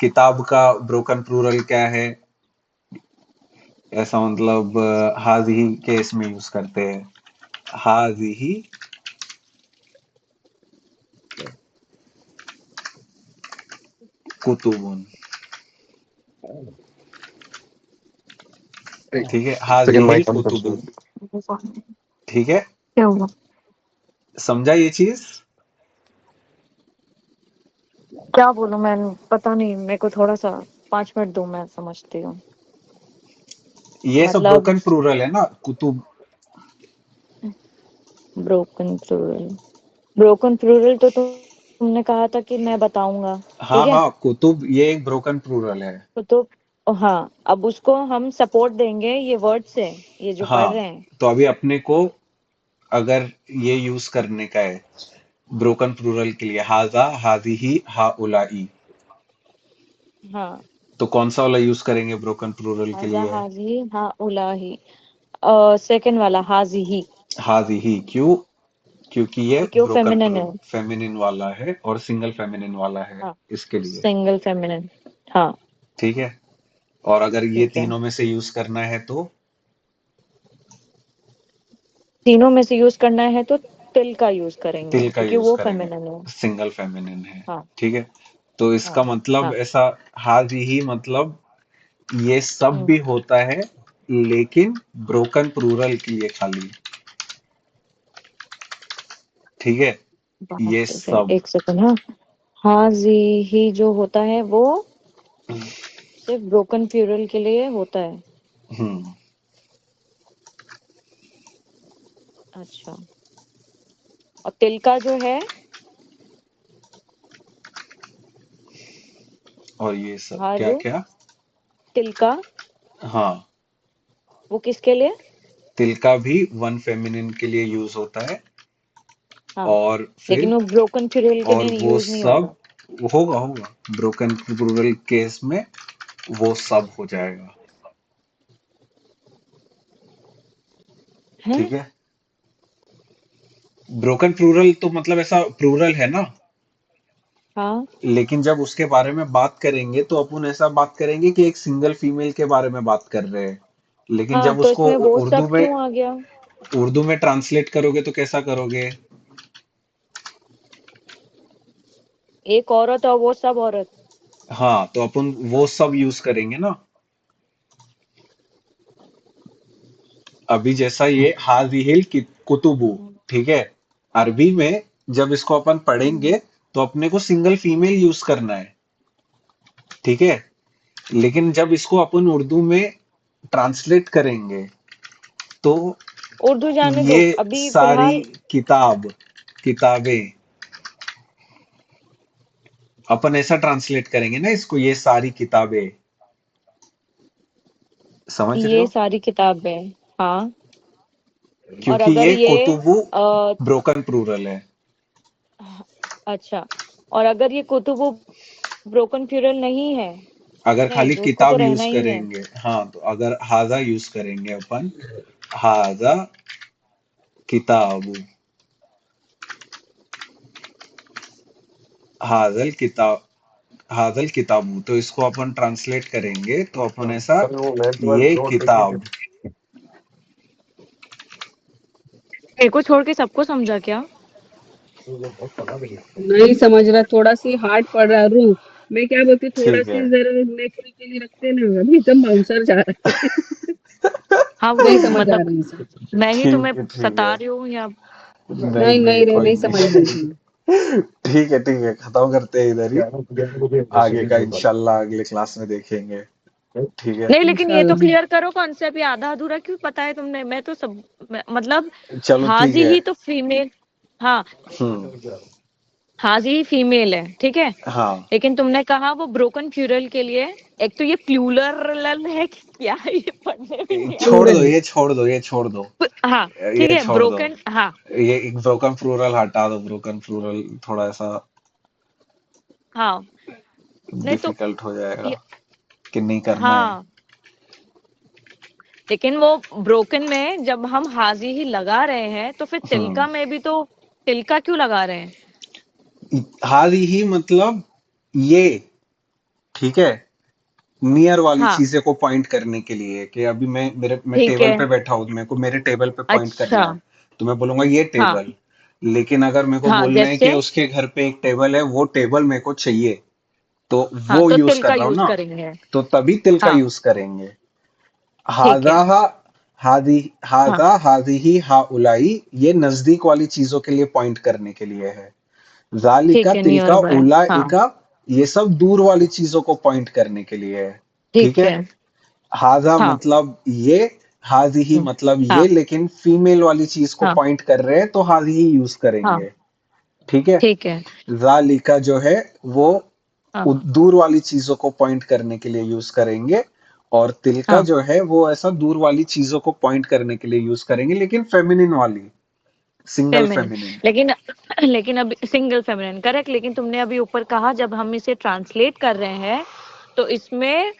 किताब का ब्रोकन प्लूरल क्या है, ऐसा मतलब हाजिही के इसमें यूज करते हैं, हाजिही कुतुबुन, ठीक है, सेकंड हाजिहिल माइक ऑन कर कुतुबु, दो। ठीक है। क्या हुआ? समझा ये चीज? क्या बोलूं मैं? पता नहीं, मेरे को थोड़ा सा 5 मिनट दो, मैं समझती हूँ। ये सब मतलब ब्रोकन प्लूरल है ना, Qutub. Broken plural, broken plural तो तुमने कहा था कि मैं बताऊंगा। हाँ ठीक है। हाँ, कुतुब ये एक ब्रोकन प्लूरल है। तो हाँ, अब उसको हम सपोर्ट देंगे ये वर्ड से, ये जो पढ़ हाँ, रहे हैं। तो अभी अपने को अगर ये यूज करने का है ब्रोकन प्लूरल के लिए, हाजा हाजिही हाउलाई, हाँ, तो कौन सा वाला यूज करेंगे ब्रोकन प्लूरल के हाजा लिए? हाजी हाँ उलाही। सेकंड वाला हाजी ही, हाजिही, क्यों? क्योंकि ये क्योंकि वो ब्रोकन फेमिनिन है। फेमिनिन वाला है और सिंगल फेमिनिन वाला है, हाँ, इसके लिए, सिंगल फेमिनिन। हाँ, ठीक है। और अगर ये ठीक है। तीनों में से यूज करना है तो तीनों में से यूज करना है तो तिल का यूज करेंगे, तिल का क्योंकि यूज वो करेंगे, फेमिनिन है। सिंगल फेमिनिन है, हाँ ठीक है। तो हाँ इसका मतलब हाँ। ऐसा, हाजिही मतलब ये सब हम्म, भी होता है, लेकिन ब्रोकन प्लूरल के लिए खाली, ठीक है। बाप ये रे, सब, एक सेकंड। हाँ, हाजी ही जो होता है वो सिर्फ ब्रोकन प्लूरल के लिए होता है। हम्म, अच्छा, और तिल का जो है, और ये सब क्या हारू, क्या, तिल का, हाँ, वो किसके लिए? तिल का भी वन फेमिनिन के लिए यूज होता है, हाँ, और लेकिन फिर, वो ब्रोकन प्लूरल के और लिए वो यूज नहीं सब होगा। होगा होगा ब्रोकन प्लूरल केस में वो सब हो जाएगा, है। ठीक है। ब्रोकन प्लूरल तो मतलब ऐसा प्लूरल है ना, हाँ लेकिन जब उसके बारे में बात करेंगे तो अपन ऐसा बात करेंगे कि एक सिंगल फीमेल के बारे में बात कर रहे हैं, लेकिन हाँ, जब तो उसको इसमें वो उर्दू सब में, क्यों आ गया? ट्रांसलेट करोगे तो कैसा करोगे? एक औरत और वो सब औरत। हाँ, तो अपन वो सब यूज करेंगे ना। अभी जैसा ये हाजिहिल कुतुबु, ठीक है, अरबी में जब इसको अपन हम्म, पढ़ेंगे तो अपने को सिंगल फीमेल यूज करना है, ठीक है। लेकिन जब इसको अपन उर्दू में ट्रांसलेट करेंगे तो उर्दू जाने दो ये अभी सारी फिलहाल। किताबें अपन ऐसा ट्रांसलेट करेंगे ना इसको, ये सारी किताबें, समझ रहे ये हो? सारी किताबें। हाँ, और क्योंकि अगर ये ये कुतुबु आ, ब्रोकन प्लूरल है। अच्छा, और अगर ये कुतुब ब्रोकन प्लूरल नहीं है, अगर नहीं खाली तो उसको तो किताब रहना यूज ही है। करेंगे, हाँ, तो अगर हाजा यूज करेंगे अपन, हाजा किताबु, हाजल किताब, हाजल किताबु, तो इसको अपन ट्रांसलेट करेंगे तो अपन ऐसा, सर वो मैं तुम्हारे ये नोट लिख किताब, लीजिए। मेरे को छोड़ के सबको समझा क्या? नहीं समझ रहा, थोड़ा सी हार्ड पड़ रहा है रू। मैं क्या बोलती हूँ, थोड़ा ठीक सी है। जरा नेक के लिए रखते हैं ना, अभी एकदम बाउंसर जा रहा है। हाँ नहीं वो समझ आ मतलब रहा है इसे। मैं ही तुम्हें ठीक सता है। रही हूँ या नहीं नहीं नहीं नहीं रे, कोई नहीं समझ रही थी नहीं। मैं। ठीक है खत्म करते हैं इधर ही। आगे का इंशाल्लाह अगले क्लास में देखेंगे। ठीक है। नहीं, लेकिन ये तो इंशाल्लाह। क्लियर करो कॉन्सेप्ट, ये आधा अधूरा क्यों पता है तुमने? मैं तो सब मतलब चलो ठीक हाजी है। ही तो फीमेल, हाँ हम्म। हाजी ही फीमेल है, ठीक है। हाँ लेकिन तुमने कहा वो ब्रोकन प्लूरल के लिए, एक तो ये प्लूरल है कि क्या है, ये पढ़ने में नहीं आ छोड़ रहा दो, प्लूरल। ये छोड़ दो, ये छोड़ दो, हाँ ठीक ये है, छोड़ दो। ब्रोकन, हाँ ये एक ब्रोकन प्लूरल हटा दो, ब्रोकन प्लूरल थोड़ा सा हाँ। नहीं तो डिफिकल्ट हो जाएगा ये, कि नहीं करना है। हाँ लेकिन वो ब्रोकन में जब हम हाजी ही लगा रहे हैं तो फिर तिलका हम्म। में भी तो तिलका क्यों लगा रहे हैं? हाल ही मतलब ये, ठीक है, नियर वाली हाँ चीजें को पॉइंट करने के लिए कि अभी मैं ठीक टेबल है, पे बैठा हूँ, मेरे को मेरे टेबल पे पॉइंट अच्छा, करना है, तो मैं बोलूंगा ये हाँ टेबल। लेकिन अगर मेरे को हाँ बोलना है कि जैसे, उसके घर पे एक टेबल है, वो टेबल मेरे को चाहिए, तो हाँ वो तो यूज तिल कर का रहा हूँ यूज ना, करेंगे। तो तभी तिल का हाँ यूज करेंगे। ठीक हाजा है, हादी हाँ हाजा हादी ही हा उलाई, ये नजदीक वाली चीजों के लिए पॉइंट करने के लिए है। जालिका ठीक है, नियर तिलका बाय, हाँ उलाइका, ये सब दूर वाली चीजों को पॉइंट करने के लिए है। ठीक ठीक है। है, हाजा हाँ मतलब ये, हाजी ही मतलब हाँ ये, लेकिन फीमेल वाली चीज को हाँ पॉइंट कर रहे हैं तो हाजी ही यूज हाँ करेंगे। ठीक है। ठीक है, जालिका जो है वो हाँ दूर वाली चीजों को पॉइंट करने के लिए यूज करेंगे, और तिलका हाँ जो है वो ऐसा दूर वाली चीजों को पॉइंट करने के लिए यूज करेंगे, लेकिन फेमिनिन वाली, सिंगल फेमिनिन। फेमिनिन। लेकिन लेकिन अभी सिंगल फेमिनिन करेक्ट, लेकिन तुमने अभी ऊपर कहा जब हम इसे ट्रांसलेट कर रहे हैं तो इसमें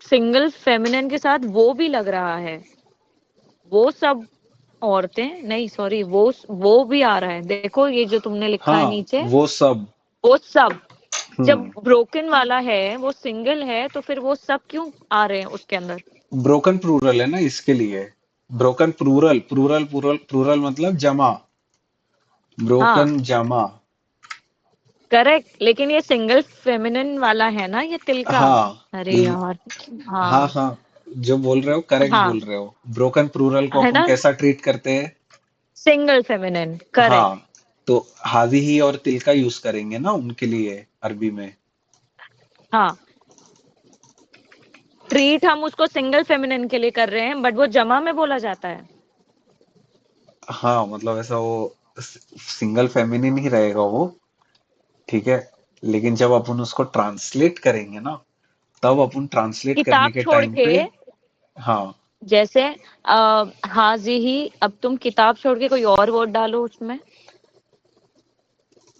सिंगल फेमिनिन के साथ वो भी लग रहा है, वो सब औरतें नहीं, सॉरी वो भी आ रहा है, देखो ये जो तुमने लिखा है हाँ नीचे, वो सब। वो सब। जब हम्म। ब्रोकन वाला है वो सिंगल है तो फिर वो सब क्यों आ रहे हैं उसके अंदर? ब्रोकन प्लूरल है ना, इसके लिए। Broken plural plural plural plural मतलब जमा, हाँ ब्रोकन जमा। करेक्ट, लेकिन ये सिंगल फेमिनिन वाला है ना ये तिल का। हाँ अरे यार, हाँ हाँ हाँ, जो बोल रहे हो करेक्ट हाँ बोल रहे हो। ब्रोकन प्लूरल को है अपन ना, कैसा ट्रीट करते हैं? Single feminine correct. हाँ, तो हादी ही और तिल का यूज करेंगे ना उनके लिए अरबी में। हाँ ट्रीट हम उसको सिंगल फेमिनिन के लिए कर रहे हैं, बट वो जमा में बोला जाता है। हाँ मतलब ऐसा वो सिंगल फेमिनिन ही रहेगा वो। ठीक है। लेकिन जब अपन उसको ट्रांसलेट करेंगे ना, तब अपन ट्रांसलेट करने किताब के छोड़ टाइम के, पे, हाँ, जैसे हाजी ही, अब तुम किताब छोड़ के कोई और वर्ड डालो उसमें।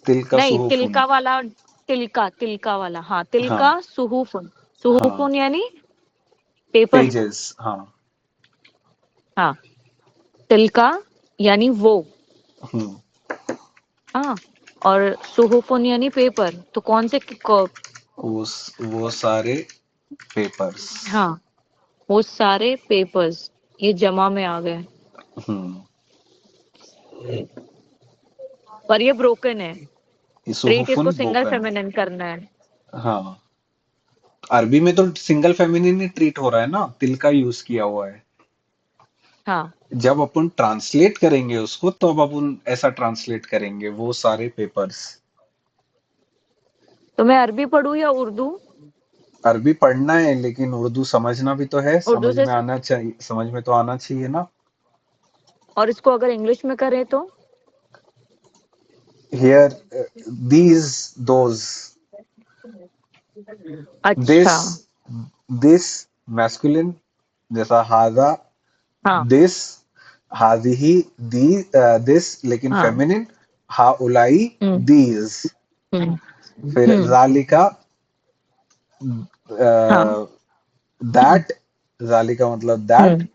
तिल का नहीं सुहुफुन। तिलका वाला, तिलका वाला, हाँ हाँ तिलका सुहूफुन, हाँ, सुहूफुन यानी पेपर, पेजेस, हाँ। हाँ तिलका यानी वो, हम्म। हाँ और सुहूफुन यानी पेपर, तो कौन से वो सारे पेपर्स। हाँ वो सारे पेपर्स, ये जमा में आ गए, हम्म। पर ये ब्रोकन है, ये ट्रीट सुहुफुन इसको सिंगल ब्रोकन है। फेमिनिन करना है। हाँ, अरबी में तो सिंगल फेमिनिन ही ट्रीट हो रहा है ना, तिल का यूज किया हुआ है। हाँ जब अपन ट्रांसलेट करेंगे उसको, तो अब अपन ऐसा ट्रांसलेट करेंगे, वो सारे पेपर्स। तो मैं अरबी पढ़ूं या उर्दू? अरबी पढ़ना है, लेकिन उर्दू समझना भी तो है, उर्दू समझ से, में आना चाहिए, समझ में तो आना चाहिए ना। और इसको अगर इंग्लिश में करें तो? हियर, दीज, दोज, दिस, अच्छा, दिस मैस्कुलिन, जैसा हाजा, हाँ दिस, हादिही, दी, दिस लेकिन हाँ, फेमिनिन, हा उलाई, हम्म दीज। हम्म फिर जालिका, हाँ, दैट, जालिका मतलब दैट, हम्म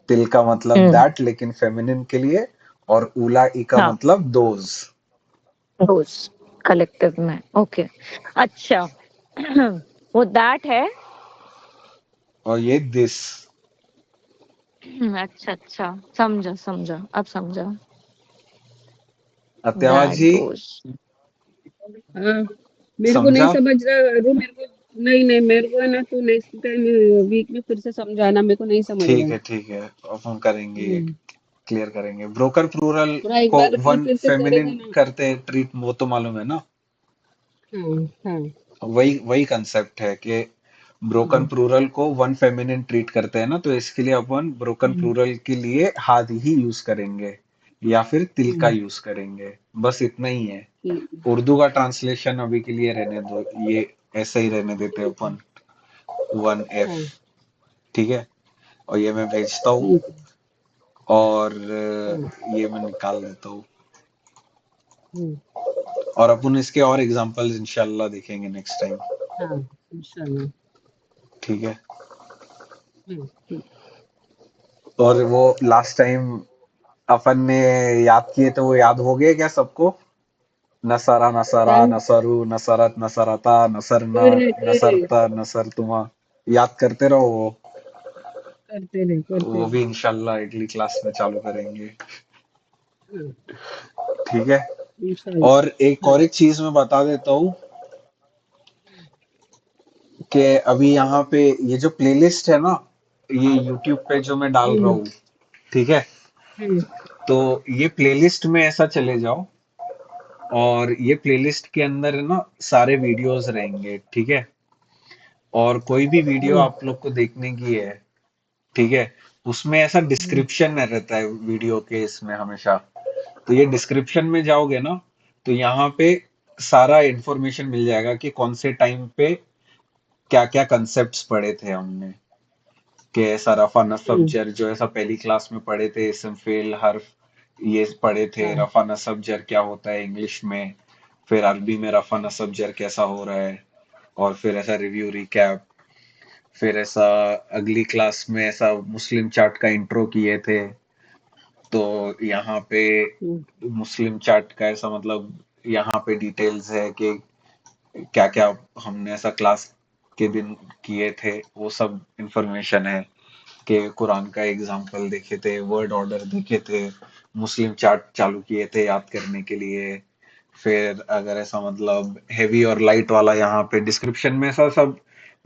तिल का मतलब हम्म दैट लेकिन फेमिनिन के लिए, और उलाई का हाँ मतलब दोज। रोज कलेक्टिव में, ओके, अच्छा। वो दैट है, और ये दिस। अच्छा अच्छा, समझा समझा, अब समझा, अत्यावा दैट जी, दोस, हाँ मेरे को नहीं समझा? समझ रहा अरुण, मेरे को नहीं मेरे को है ना, तू नेक्स्ट टाइम वीक में फिर से समझाना, मेरे को नहीं समझ रहा। ठीक है, अब हम करेंगे ये, हम्म, क्लियर करेंगे। ब्रोकर प्लूरल थोड़ा एक को बार रिपीट वन फिर से करेगा फेमिनिन ना? करते ट्रीट, वो तो मालूम है ना? हाँ हाँ वही वही कंसेप्ट है कि ब्रोकन हाँ प्लूरल को वन फेमिनिन ट्रीट करते हैं ना, तो इसके लिए अपन ब्रोकन हम्म, प्लूरल के लिए हाथ ही यूज करेंगे या फिर तिल का हम्म, यूज करेंगे, बस इतना ही है। ठीक उर्दू का ट्रांसलेशन अभी के लिए रहने दो, ये ऐसे ही रहने देते हैं अपन, वन एफ। हाँ ठीक है, और ये मैं भेजता हूँ, ठीक है। और हाँ ये मैं निकाल देता हूँ, हम्म, और अपन इसके और एग्जांपल्स इंशाल्लाह देखेंगे नेक्स्ट टाइम। हाँ इंशाल्लाह। ठीक है, ठीक। और वो लास्ट टाइम अपन ने याद किए तो वो याद हो गए क्या सबको? नसरा नसरा क्या? नसरू नसरत नसरता नसरना कर नसरता नसरतुमा, याद करते रहो वो। करते रहे करते वो रहे। भी इंशाल्लाह अगली क्लास में चालू करेंगे। हाँ ठीक है, और इंशाल्लाह। हाँ एक चीज मैं बता देता हूँ कि अभी यहाँ पे ये जो प्लेलिस्ट है ना, ये यूट्यूब पे जो मैं डाल रहा हम्म, हूँ, ठीक है, हम्म, तो ये प्लेलिस्ट में ऐसा चले जाओ, और ये प्लेलिस्ट के अंदर है ना सारे वीडियोस रहेंगे, ठीक है, और कोई भी वीडियो हम्म, आप लोग को देखने की है, ठीक है, उसमें ऐसा हम्म, डिस्क्रिप्शन में रहता है वीडियो के, इसमें हमेशा, तो ये डिस्क्रिप्शन में जाओगे ना, तो यहाँ पे सारा इंफॉर्मेशन मिल जाएगा कि कौन से टाइम पे क्या क्या कंसेप्ट्स पढ़े थे हमने, कि ऐसा रफा नसब हम्म, जर जो ऐसा पहली क्लास में पढ़े थे, इसम फेल हर्फ, ये पढ़े थे, हाँ रफा नसब जर क्या होता है इंग्लिश में, फिर अरबी में रफा नसब जर कैसा हो रहा है, और फिर ऐसा रिव्यू रिकैप, फिर ऐसा अगली क्लास में ऐसा मुस्लिम चार्ट का इंट्रो किए थे, तो यहाँ पे हम्म, मुस्लिम चार्ट का ऐसा मतलब यहाँ पे डिटेल्स है कि क्या क्या हमने ऐसा क्लास के दिन किए थे, वो सब इंफॉर्मेशन है, कि कुरान का एग्जाम्पल देखे थे, वर्ड ऑर्डर देखे थे, मुस्लिम चार्ट चालू किए थे याद करने के लिए, फिर अगर ऐसा मतलब हेवी और लाइट वाला, यहाँ पे डिस्क्रिप्शन में ऐसा सब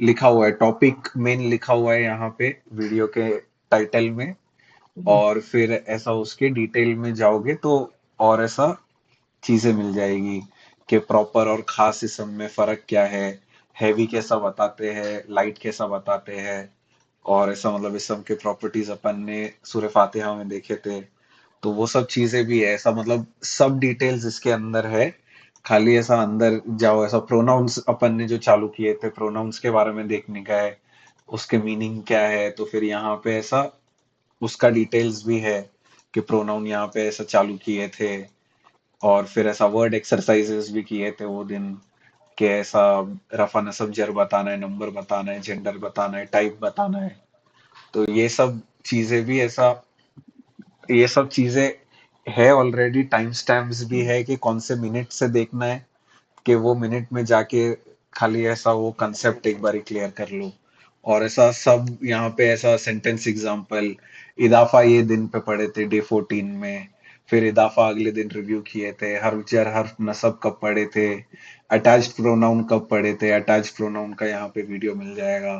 लिखा हुआ है, टॉपिक मेन लिखा हुआ है यहाँ पे वीडियो के टाइटल में, हम्म, और फिर ऐसा उसके डिटेल में जाओगे तो और ऐसा चीजें मिल जाएगी कि प्रॉपर और खास इसम में फर्क क्या है, हैवी कैसा बताते हैं, लाइट कैसा बताते हैं, और ऐसा मतलब इसम के प्रॉपर्टीज अपन ने सूरह फातिहा में देखे थे, तो वो सब चीजें भी है, ऐसा मतलब सब डिटेल्स इसके अंदर है। खाली ऐसा अंदर जाओ, ऐसा प्रोनाउंस अपन ने जो चालू किए थे, प्रोनाउंस के बारे में देखने का है, उसके मीनिंग क्या है, तो फिर यहाँ पे ऐसा उसका डिटेल्स भी है कि प्रोनाउन यहाँ पे ऐसा चालू किए थे, और फिर ऐसा वर्ड एक्सरसाइजेस भी किए थे वो दिन, कि ऐसा रफा नसब जर बताना है, नंबर बताना है, जेंडर बताना है, टाइप बताना है, तो ये सब चीजें भी ऐसा, ये सब चीजें है ऑलरेडी, टाइम स्टैम्प्स भी है कि कौन से मिनट से देखना है, कि वो मिनट में जाके खाली ऐसा वो कंसेप्ट एक बार क्लियर कर लो, और ऐसा सब यहाँ पे ऐसा सेंटेंस एग्जांपल, इदाफा ये दिन पे पढ़े थे डे 14 में, फिर इदाफा अगले दिन रिव्यू किए थे, हर्फ जर हर्फ नसब कब पढ़े थे, अटैच्ड प्रोनाउन कब पढ़े थे, अटैच्ड प्रोनाउन का यहाँ पे वीडियो मिल जाएगा,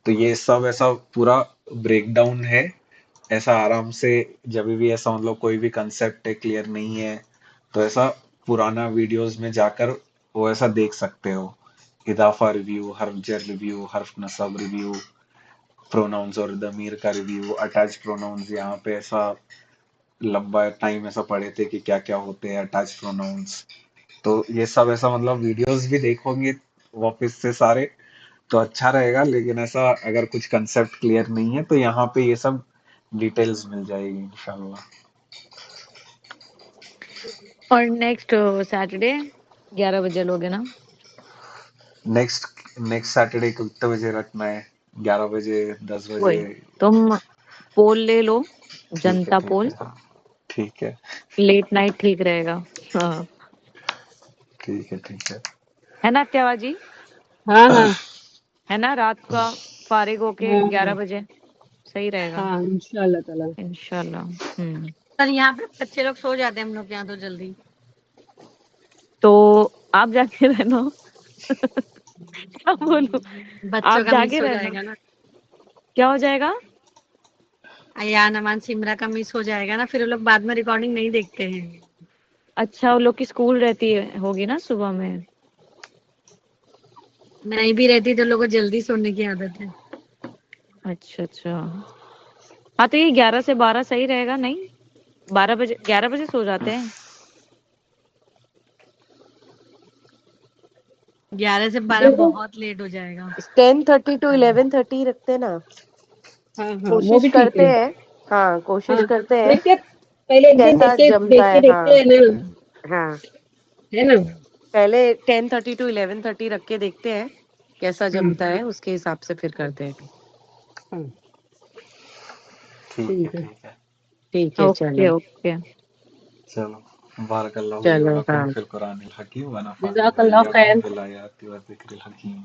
तो ये सब ऐसा पूरा ब्रेक डाउन है, ऐसा आराम से, जब भी ऐसा मतलब कोई भी कंसेप्ट है क्लियर नहीं है, तो ऐसा पुराना वीडियोस में जाकर वो ऐसा देख सकते हो, इदाफा रिव्यू, हर्फ जर रिव्यू, हर्फ नसब रिव्यू, प्रोनाउंस और दमीर का रिव्यू, अटैच प्रोनाउंस, यहाँ पे ऐसा लंबा टाइम ऐसा पढ़े थे कि क्या क्या होते हैं अटैच प्रोनाउंस, तो ये सब ऐसा मतलब वीडियोस भी देखोगे वापस से सारे, तो अच्छा रहेगा, लेकिन ऐसा अगर कुछ कंसेप्ट क्लियर नहीं है तो यहाँ पे ये सब डिटेल्स मिल जाएगी इंशाल्लाह। और नेक्स्ट सैटरडे 11 बजे लोगे ना? नेक्स्ट सैटरडे को कितने बजे रखना है? 11 बजे, 10 बजे? वही तुम पोल ले लो, ठीक है, जनता ठीक पोल। है, ठीक है, लेट नाइट ठीक रहेगा। हाँ, ठीक है, ठीक है। है ना त्यावा जी? हाँ हाँ है ना, रात का फारिग होके हाँ 11 बजे सही रहेगा हाँ इंशाल्लाह ताला। इंशाल्लाह। पर यहाँ पे बच्चे लोग सो जाते हैं हम लोग के यहाँ तो जल्दी। तो आप जाके रहना, क्या बोलूं? बच्चों आप का मिस जागे हो रहना। जाएगा ना। क्या हो जाएगा? अयान अमान सिमरा का मिस हो जाएगा ना, फिर वो लोग बाद में रिकॉर्डिंग नहीं देखते हैं। अच्छा, वो लोग की स्कूल रहती है होगी ना सुबह में। नहीं भी रहती तो लोगों को जल्दी सोने की आदत है। अच्छा अच्छा। हाँ तो ये 11 से 12 सही रहेगा नहीं? 12 बजे 11 बजे सो जाते हैं। 11 से 12 देखो, बहुत लेट हो जाएगा। 10:30 to 11:30 रखते ना। हाँ हाँ वो कोशिश भी ठीक करते है। हैं। हाँ, हाँ, कोशिश करते हैं। देखते पहले एक दिन कैसा देखते जमता देखते है। देखते हाँ है ना, हाँ, है ना। पहले 10:30 to 11:30 रख के देखते हैं कैसा हाँ जमता है, उसके हिसाब से फिर करते हैं। हाँ ठीक है, ठीक है। ठीक है। ठीक है, ओके चलो। ओके। चलो, बारकल्लाहु चलो, लकुम हाँ। फिल कुरानिल हकीम व नफ़अनी जज़ाकल्लाह वइय्याकुम खैर। बिल आयाति व ज़िक्रिल हकीम।